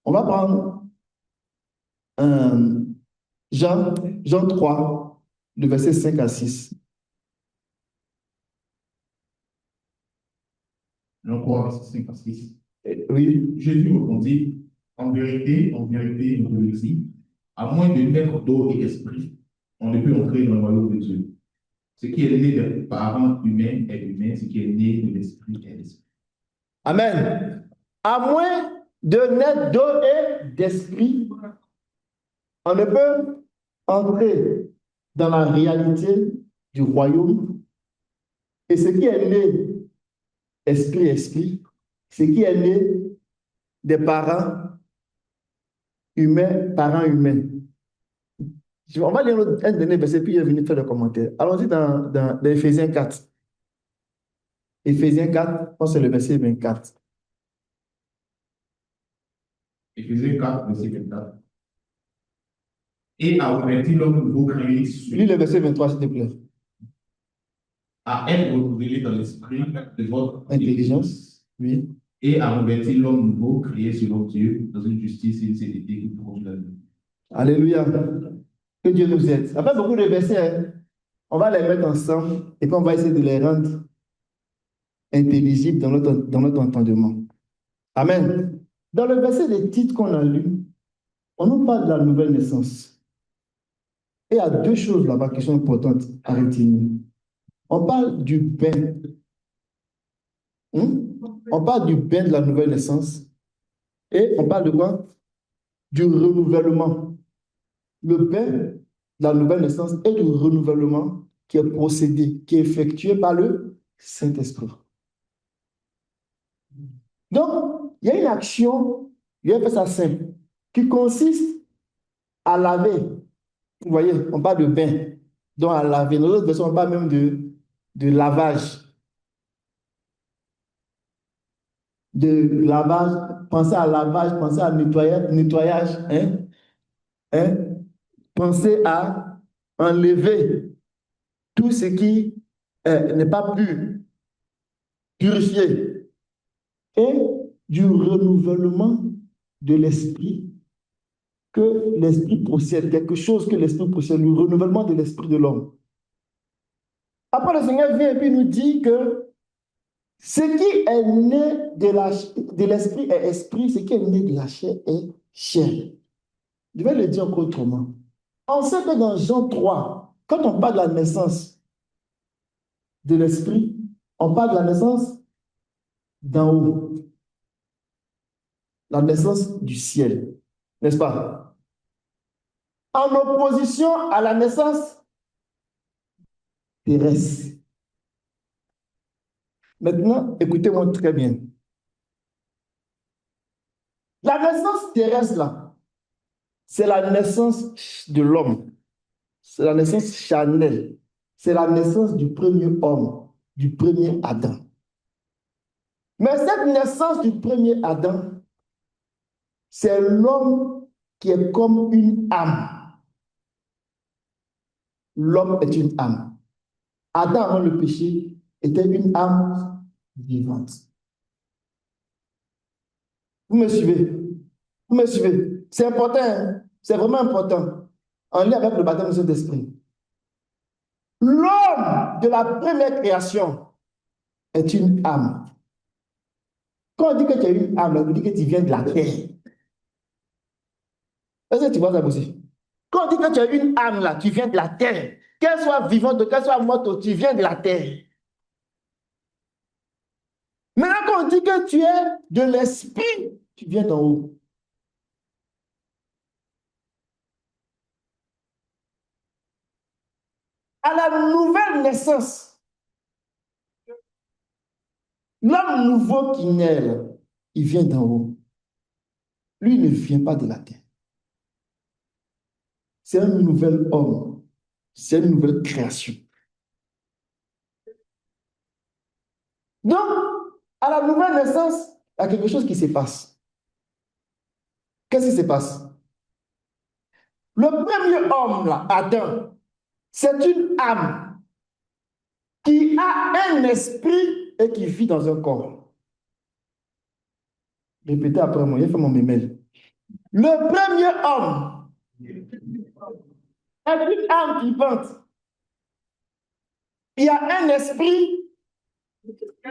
On va prendre Jean, Jean 3, le verset 5 à 6. Jean 3, verset 5 à 6. Oui. Jésus répondit, en vérité, je vous le dis, à moins de naître d'eau et d'esprit, on ne peut entrer dans le royaume de Dieu. Ce qui est né des parents humains est humain, ce qui est né de l'esprit est l'esprit. Amen. À moins de naître d'eau et d'esprit, on ne peut entrer dans la réalité du royaume. Et ce qui est né, esprit, ce qui est né des parents humains, On va lire un dernier verset, puis je vais venir faire le commentaire. Allons-y dans Éphésiens 4. Éphésiens 4, je pense que c'est le verset 24. Éphésiens 4, verset 24. Et a revêtu l'homme nouveau créé sur. Lis le verset 23, s'il te plaît. À être renouvelé dans l'esprit de votre intelligence. Oui. Et à revêtir l'homme nouveau créé selon Dieu dans une justice et une sainteté qui produit la vie. Alléluia. Que Dieu nous aide. Ça fait beaucoup de versets. Hein? On va les mettre ensemble et puis on va essayer de les rendre intelligibles dans notre entendement. Amen. Dans le verset des titres qu'on a lu, on nous parle de la nouvelle naissance. Et il y a deux choses là-bas qui sont importantes à retenir. On parle du pain. On parle du pain de la nouvelle naissance. Et on parle de quoi? Du renouvellement. Le pain de la nouvelle naissance et du renouvellement qui est procédé, qui est effectué par le Saint-Esprit. Donc, il y a une action, je vais faire ça simple, qui consiste à laver. Vous voyez, on parle de bain, donc à laver. Dans d'autres versions, on parle même de lavage. De lavage, pensez à lavage, pensez à nettoyage, hein? Pensez à enlever tout ce qui n'est pas pur, purifié, et du renouvellement de l'esprit que l'esprit possède, quelque chose que l'esprit possède, le renouvellement de l'esprit de l'homme. Après, le Seigneur vient et puis nous dit que ce qui est né de l'esprit est esprit, ce qui est né de la chair est chair. Je vais le dire encore autrement. On sait que dans Jean 3, quand on parle de la naissance de l'esprit, on parle de la naissance d'en haut, la naissance du ciel, n'est-ce pas? En opposition à la naissance terrestre. Maintenant, écoutez-moi très bien. La naissance terrestre, là, c'est la naissance de l'homme. C'est la naissance charnelle. C'est la naissance du premier homme, du premier Adam. Mais cette naissance du premier Adam, c'est l'homme qui est comme une âme. L'homme est une âme. Adam, avant le péché, était une âme vivante. Vous me suivez? Vous me suivez? C'est important, hein? C'est vraiment important. En lien avec le baptême de Saint-Esprit. L'homme de la première création est une âme. Quand on dit que tu as une âme, on dit que tu viens de la terre. Est-ce que tu vois ça aussi? Quand on dit que tu as une âme là, tu viens de la terre. Qu'elle soit vivante, qu'elle soit morte, tu viens de la terre. Maintenant, quand on dit que tu es de l'esprit, tu viens d'en haut. À la nouvelle naissance, l'homme nouveau qui naît, il vient d'en haut. Lui ne vient pas de la terre. C'est un nouvel homme. C'est une nouvelle création. Donc, à la nouvelle naissance, il y a quelque chose qui se passe. Qu'est-ce qui se passe? Le premier homme, là, Adam, c'est une âme qui a un esprit et qui vit dans un corps. Répétez après moi, j'ai fait mon mémel. Le premier homme est une âme qui pense. Il a un esprit et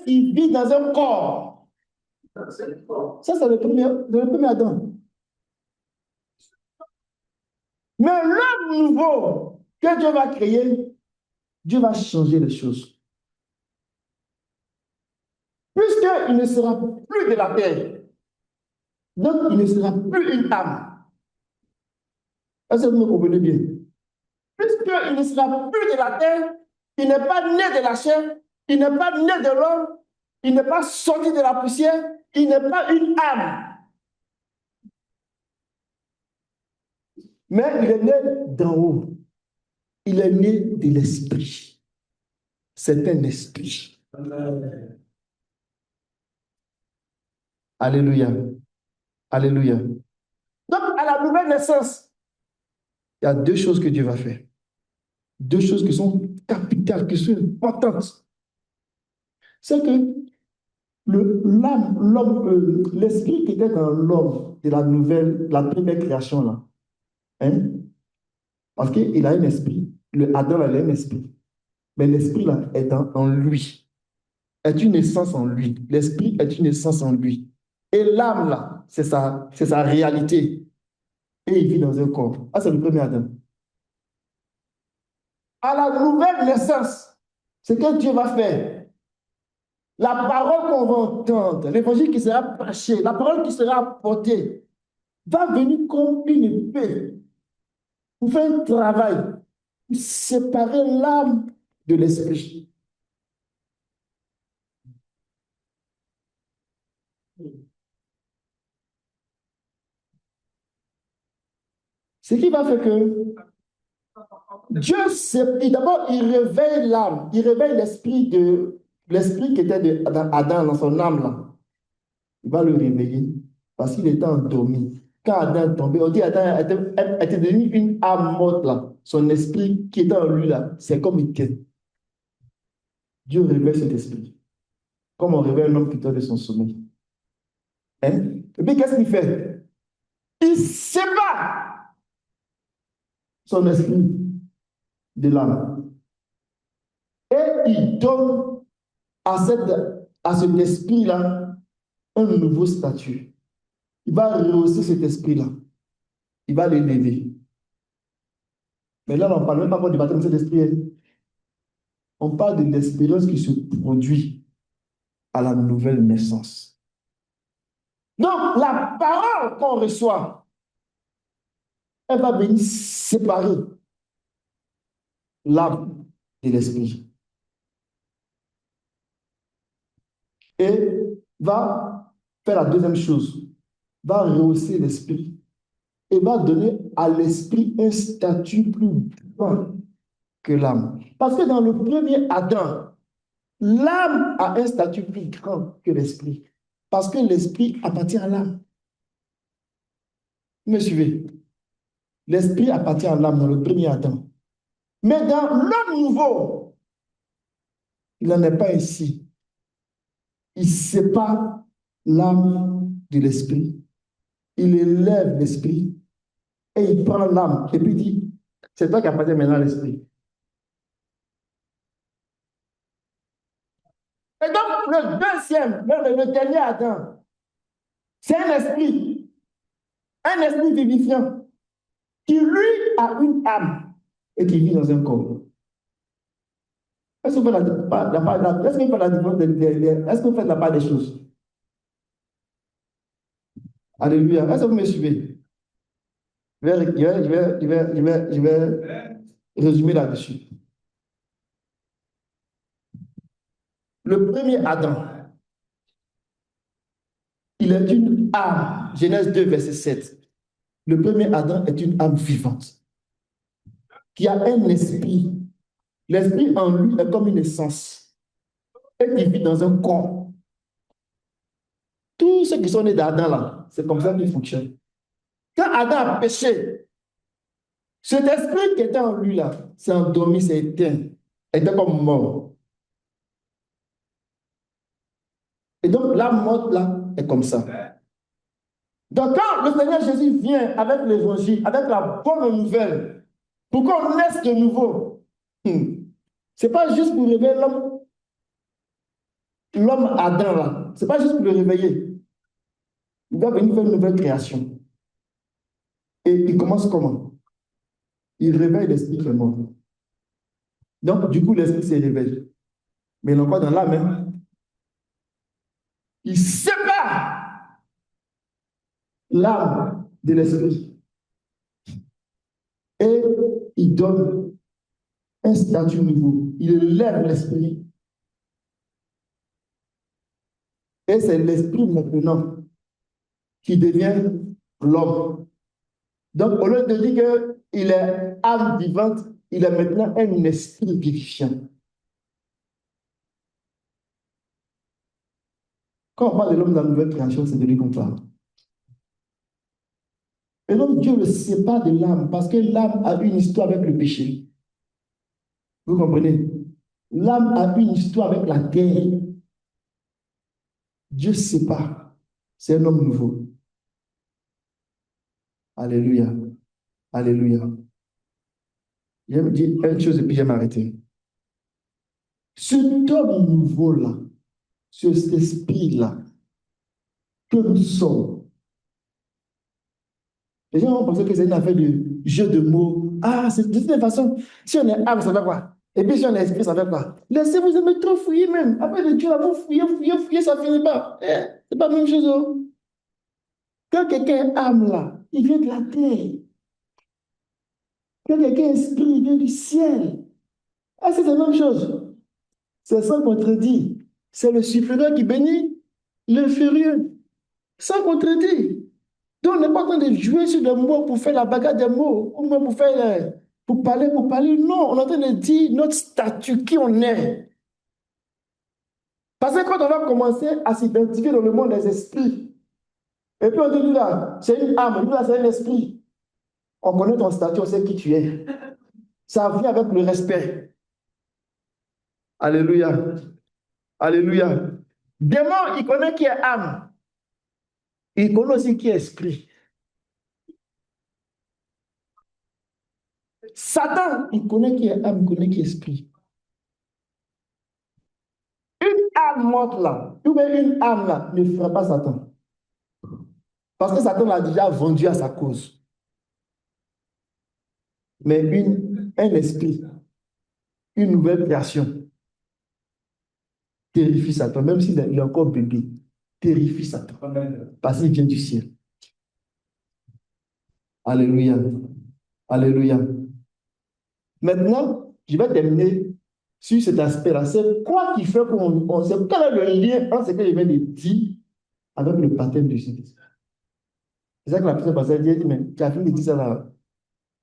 il vit dans un corps. Ça, c'est le premier Adam. Mais l'homme nouveau que Dieu va créer, Dieu va changer les choses. Puisqu'il ne sera plus de la terre, donc il ne sera plus une âme. Est-ce que vous me comprenez bien? Puisqu'il ne sera plus de la terre, il n'est pas né de la chair, il n'est pas né de l'homme, il n'est pas sorti de la poussière, il n'est pas une âme. Mais il est né d'en haut. Il est né de l'esprit. C'est un esprit. Alléluia. Alléluia. Donc, à la nouvelle naissance, il y a deux choses que Dieu va faire. Deux choses qui sont capitales, qui sont importantes. C'est que l'esprit qui était dans l'homme de la première création là, hein, parce qu'il a un esprit, le Adam a un esprit, mais l'esprit là est en lui, est une essence en lui. L'esprit est une essence en lui. Et l'âme là, c'est sa réalité. Et il vit dans un corps. Ah, c'est le premier Adam. À la nouvelle naissance, ce que Dieu va faire, la parole qu'on va entendre, l'évangile qui sera prêché, la parole qui sera apportée, va venir comme une épée pour faire un travail, pour séparer l'âme de l'esprit. Ce qui va faire que Dieu, d'abord, il réveille l'âme, il réveille l'esprit qui était d'Adam dans son âme là. Il va le réveiller parce qu'il était endormi. Quand Adam est tombé, on dit Adam était devenu une âme morte là. Son esprit qui était en lui là, c'est comme il était. Dieu réveille cet esprit. Comme on réveille un homme qui dort de son sommeil. Hein? Et puis qu'est-ce qu'il fait? Il sépare son esprit de l'âme. Et il donne à cet esprit-là un nouveau statut. Il va rehausser cet esprit-là. Il va l'élever. Mais là, on ne parle même pas du baptême de cet esprit. On parle de l'espérance qui se produit à la nouvelle naissance. Donc, la parole qu'on reçoit, elle va venir séparer l'âme de l'esprit. Et va faire la deuxième chose, va rehausser l'esprit et va donner à l'esprit un statut plus grand que l'âme. Parce que dans le premier Adam, l'âme a un statut plus grand que l'esprit. Parce que l'esprit appartient à l'âme. Vous me suivez? L'esprit appartient à l'âme dans le premier Adam. Mais dans l'homme nouveau, il n'en est pas ainsi. Il sépare l'âme de l'esprit. Il élève l'esprit et il prend l'âme et puis il dit, c'est toi qui appartiens maintenant à l'esprit. Et donc, le deuxième, le dernier Adam, c'est un esprit vivifiant, qui lui a une âme et qui vit dans un corps. Est-ce que vous faites la différence est-ce que vous faites la part des choses? Alléluia. Est-ce que vous me suivez? Je vais résumer là-dessus. Le premier Adam, il est une âme. Genèse 2, verset 7. Le premier Adam est une âme vivante qui a un esprit. L'esprit en lui est comme une essence et qui vit dans un corps. Tous ceux qui sont nés d'Adam, là, c'est comme ça qu'ils fonctionnent. Quand Adam a péché, cet esprit qui était en lui, là, s'est endormi, s'est éteint, était comme mort. Et donc, la mort, là, est comme ça. Donc, quand le Seigneur Jésus vient avec l'évangile, avec la bonne nouvelle, pour qu'on naisse de nouveau, ce n'est pas juste pour réveiller l'homme Adam, là. Ce n'est pas juste pour le réveiller. Il doit venir faire une nouvelle création. Et il commence comment? Il réveille l'esprit qui est mort. Donc, du coup, l'esprit se réveille. Mais il est encore dans l'âme même. Il sépare l'âme de l'esprit. Et il donne un statut nouveau. Il élève l'esprit. Et c'est l'esprit maintenant qui devient l'homme. Donc, au lieu de dire qu'il est âme vivante, il est maintenant un esprit vivifiant. Quand on parle de l'homme dans la nouvelle création, c'est de lui qu'on parle. Et donc, Dieu le sépare de l'âme parce que l'âme a une histoire avec le péché. Vous comprenez? L'âme a une histoire avec la terre. Dieu sépare. C'est un homme nouveau. Alléluia. Alléluia. Je vais dire une chose et puis je vais m'arrêter. Cet homme nouveau-là, cet esprit-là, que nous sommes. Les gens vont penser que c'est une affaire de jeu de mots. Ah, c'est de toute façon, si on est âme, ça va quoi? Et puis si on est esprit, ça va quoi? Laissez-vous aimer trop fouiller même. Après le Dieu, vous fouillez, ça finit pas. C'est pas la même chose. Oh. Quand quelqu'un est âme là, il vient de la terre. Quand quelqu'un est esprit, il vient du ciel. Ah, c'est la même chose. C'est sans contredit. C'est le suppléant qui bénit l'inférieur. Sans contredit. Donc, on n'est pas en train de jouer sur des mots pour faire la bagarre des mots, ou même pour faire, pour parler. Non, on est en train de dire notre statut, qui on est. Parce que quand on va commencer à s'identifier dans le monde des esprits, et puis on dit, là, c'est une âme, là, c'est un esprit. On connaît ton statut, on sait qui tu es. Ça vient avec le respect. Alléluia. Alléluia. Démon, il connaît qui est âme. Il connaît aussi qui est esprit. Satan, il connaît qui est âme, il connaît qui est esprit. Une âme morte là, ou bien une âme là, ne fera pas Satan. Parce que Satan l'a déjà vendu à sa cause. Mais un esprit, une nouvelle création, terrifie Satan, même s'il est encore bébé, terrifie Satan. Parce qu'il vient du ciel. Alléluia. Alléluia. Maintenant, je vais terminer sur cet aspect-là. C'est quoi qui fait qu'on sait quel est le lien entre ce que je viens de dire avec le baptême du Saint-Esprit? C'est ça que la personne passée dit, mais tu as fini de dire ça là.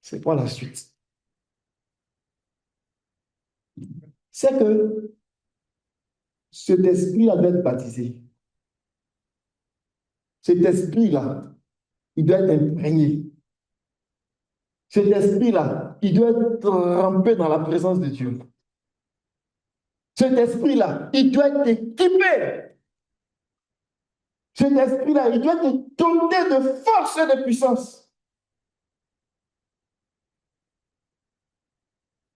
C'est quoi la suite? C'est que cet esprit-là doit être baptisé. Cet esprit-là, il doit être imprégné. Cet esprit-là, il doit être trempé dans la présence de Dieu. Cet esprit-là, il doit être équipé. Cet esprit-là, il doit être doté de force et de puissance.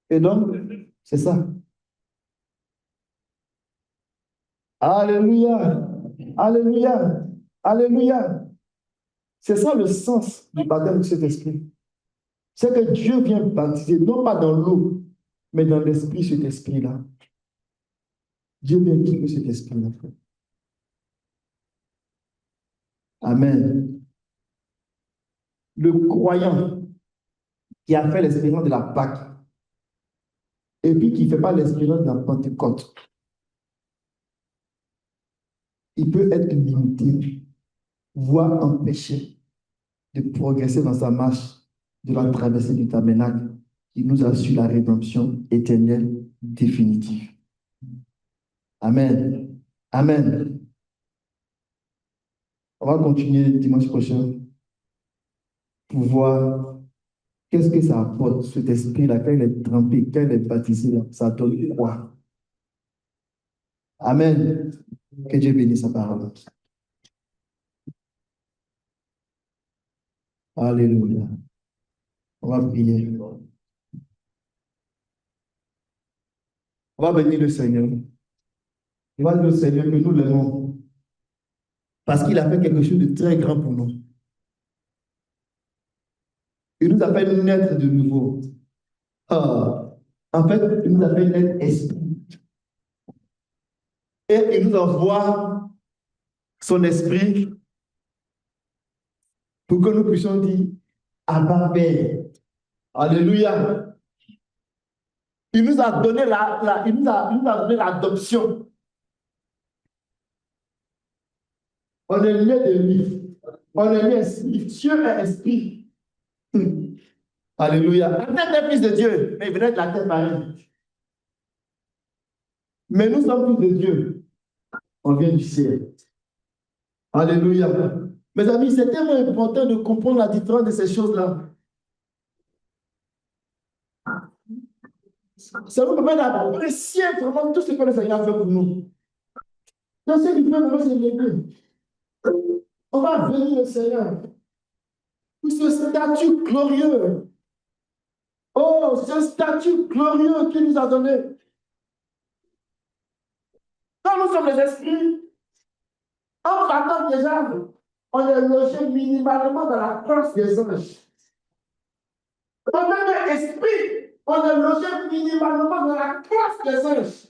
Et donc, c'est ça. Alléluia. Alléluia. Alléluia. C'est ça le sens du baptême de cet esprit. C'est que Dieu vient baptiser, non pas dans l'eau, mais dans l'esprit, cet esprit-là. Dieu vient équiper cet esprit-là. Amen. Le croyant qui a fait l'expérience de la Pâque et puis qui ne fait pas l'expérience de la Pentecôte, il peut être limité voit empêcher de progresser dans sa marche de la traversée du tabernacle qui nous assure la rédemption éternelle définitive. Amen. Amen. On va continuer dimanche prochain pour voir qu'est-ce que ça apporte, cet esprit-là, quand il est trempé, quand il est baptisé, ça donne quoi? Amen. Que Dieu bénisse sa parole. Alléluia. On va prier. On va bénir le Seigneur. On va dire au Seigneur que nous l'aimons parce qu'il a fait quelque chose de très grand pour nous. Il nous a fait naître de nouveau. En fait, il nous a fait naître esprit. Et il nous envoie son esprit pour que nous puissions dire Abba Père. Alléluia. Il nous a donné il nous a donné l'adoption. On est lié de lui. On est lié esprit. Dieu est esprit. Alléluia. La tête est fils de Dieu, mais il venait de la tête pareille. Mais nous sommes fils de Dieu. On vient du ciel. Alléluia. Mes amis, c'est tellement important de comprendre la différence de ces choses-là. Ça nous permet d'apprécier vraiment tout ce que le Seigneur a fait pour nous. Dans ce qui peut nous aider. On va bénir le Seigneur pour ce statut glorieux. Oh, ce statut glorieux qu'il nous a donné. Quand nous sommes les esprits, en partant déjà, on est logé minimalement dans la classe des anges. En tant qu'esprit, on est logé minimalement dans la classe des anges.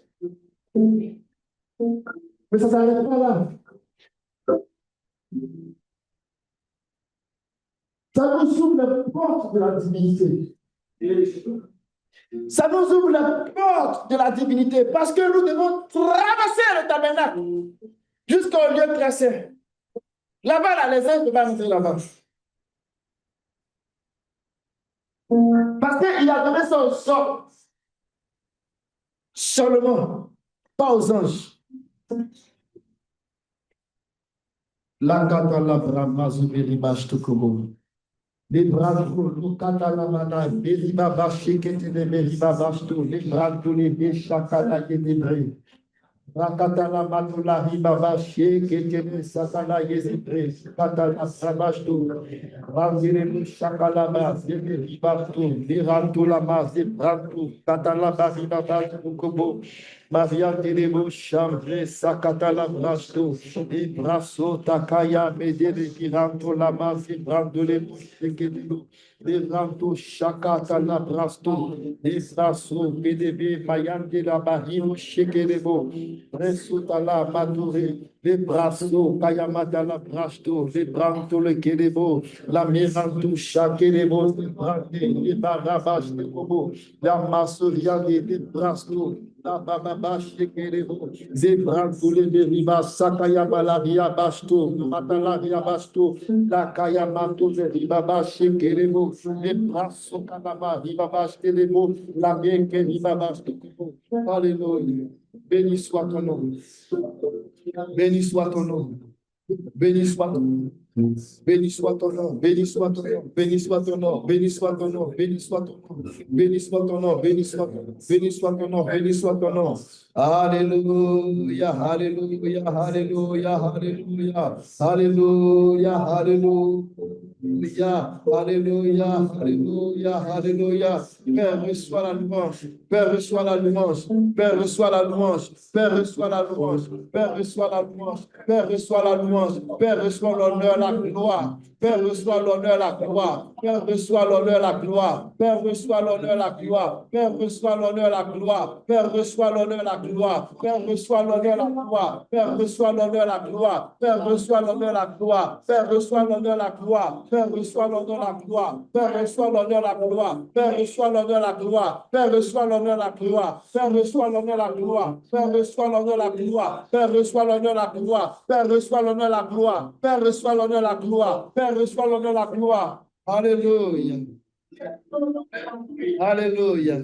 Mais ça ne s'arrête pas là. Ça nous ouvre les portes de la divinité. Ça nous ouvre les portes de la divinité parce que nous devons traverser le tabernacle jusqu'au lieu très saint. Là-bas, là, les anges ne peuvent pas entrer là-bas. Parce qu'il a donné son sort seulement, pas aux anges. La katala brahma zubiri bashtukubo. Les brandous, le katalamana, les ribabashi qui étaient les ribabashtu, les brandous, les béchakala qui étaient Rakatala matula ribabashi qui étaient les satana yézibré, katala sabashtu, Ranzire shakalama, les ribashtu, les rantulama, les brandous, katala baribabashtu kobo. Maria Telebo Chambre Sakatala Brasto, Ibraso Takaya Medere Kiranto Lama Fibrando le Shekedebo, Leranto Shakatala Brasto, Ibraso PDB Mayande la Barino Shekedebo, Resutala Madure, le Braso Kayamadala Brasto, le Branto le Kedebo, la Miranto Shakedebo, le Barabash de Kobo, la Masoria de Brasto. La baba shekerebo zebran tule beriba sakaya malaria basto matalaria basto la kaya manto beriba shekerebo le braso kanama riba bastelebo la benke riba basto. Alléluia. Béni soit ton nom. Béni soit ton nom. Béni soit ton nom. Béni soit ton nom, béni soit ton nom, béni soit ton nom, béni soit ton nom, béni soit ton nom, béni soit ton nom, béni soit ton nom, béni soit ton nom, béni soit ton nom. Alléluia, alléluia, alléluia, alléluia, alléluia, alléluia, alléluia, alléluia, alléluia. Père, reçois la louange, Père, reçois la louange, Père, reçois la louange, Père, reçois la louange, Père, reçois la louange, Père, reçois la louange, Père, reçois l'honneur, la gloire. Père, reçois l'honneur, la gloire. Père, reçois l'honneur, la gloire. Père, reçois l'honneur, la gloire. Père, reçois l'honneur, la gloire. Père, reçois l'honneur, la gloire. Père, reçois l'honneur, la gloire. Père, reçois l'honneur, la gloire. Père, reçois l'honneur, la gloire. Père, reçois l'honneur, la gloire. Père, reçois l'honneur, la gloire. Père, reçois l'honneur, la gloire. Père, reçois l'honneur, la gloire. Père, reçois l'honneur, la gloire. Père, reçois l'honneur, la gloire. Père, reçois l'honneur, la gloire. Père, reçois l'honneur, la gloire. Père, reçois l'honneur, la gloire. Père, reçois l'honneur, la gloire. Père, reçois l'honneur, la gloire. Alléluia. Alléluia.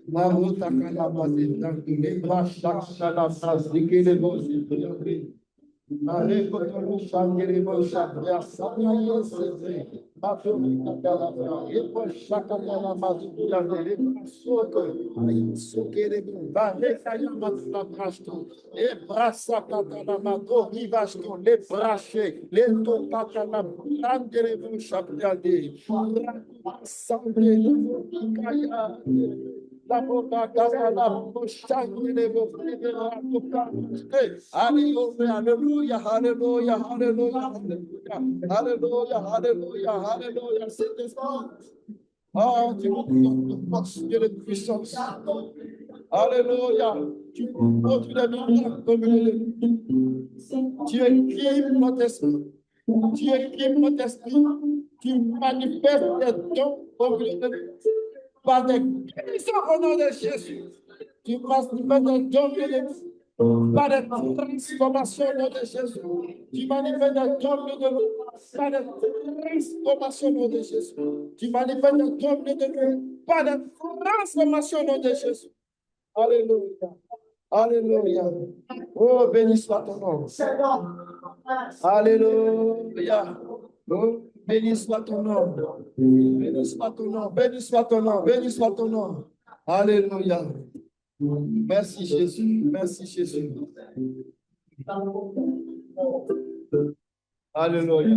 Maruta kalabasi tangile bashak shalasa zikile bosi. Aleko tolo shangire boshak ya sanya yeseze. Mafurika kalabra. Epo shakatala mazuya dele soko. Sokere ba leka yamatla prasto. E brasa katala mago rivasto le brache le to katala brandere boshak ya de. Sangue kaya. La boca casa la boca Hallelujah, hallelujah, hallelujah, hallelujah, hallelujah, hallelujah, hallelujah, c'est esprit. Ah, tu nous donnes de force et de puissance. Alléluia. Tu montres les miracles comme tu équipes notre esprit. Tu équipes notre esprit. Tu manifestes tes dons au milieu de nous. Par des guérisons au nom de Jésus. Tu manifestes des dons au milieu de nous. Par des transformations au nom de Jésus. Tu manifestes des dons au milieu de nous. Par des transformations au nom de Jésus. Tu manifestes des dons au milieu de nous. Par des transformations au nom de Jésus. Alléluia. Alléluia. Oh, béni soit ton nom. Alléluia. Oh, béni soit ton nom. Béni soit ton nom. Béni soit ton nom. Béni soit ton nom. Alléluia. Merci Jésus. Merci Jésus. Alléluia.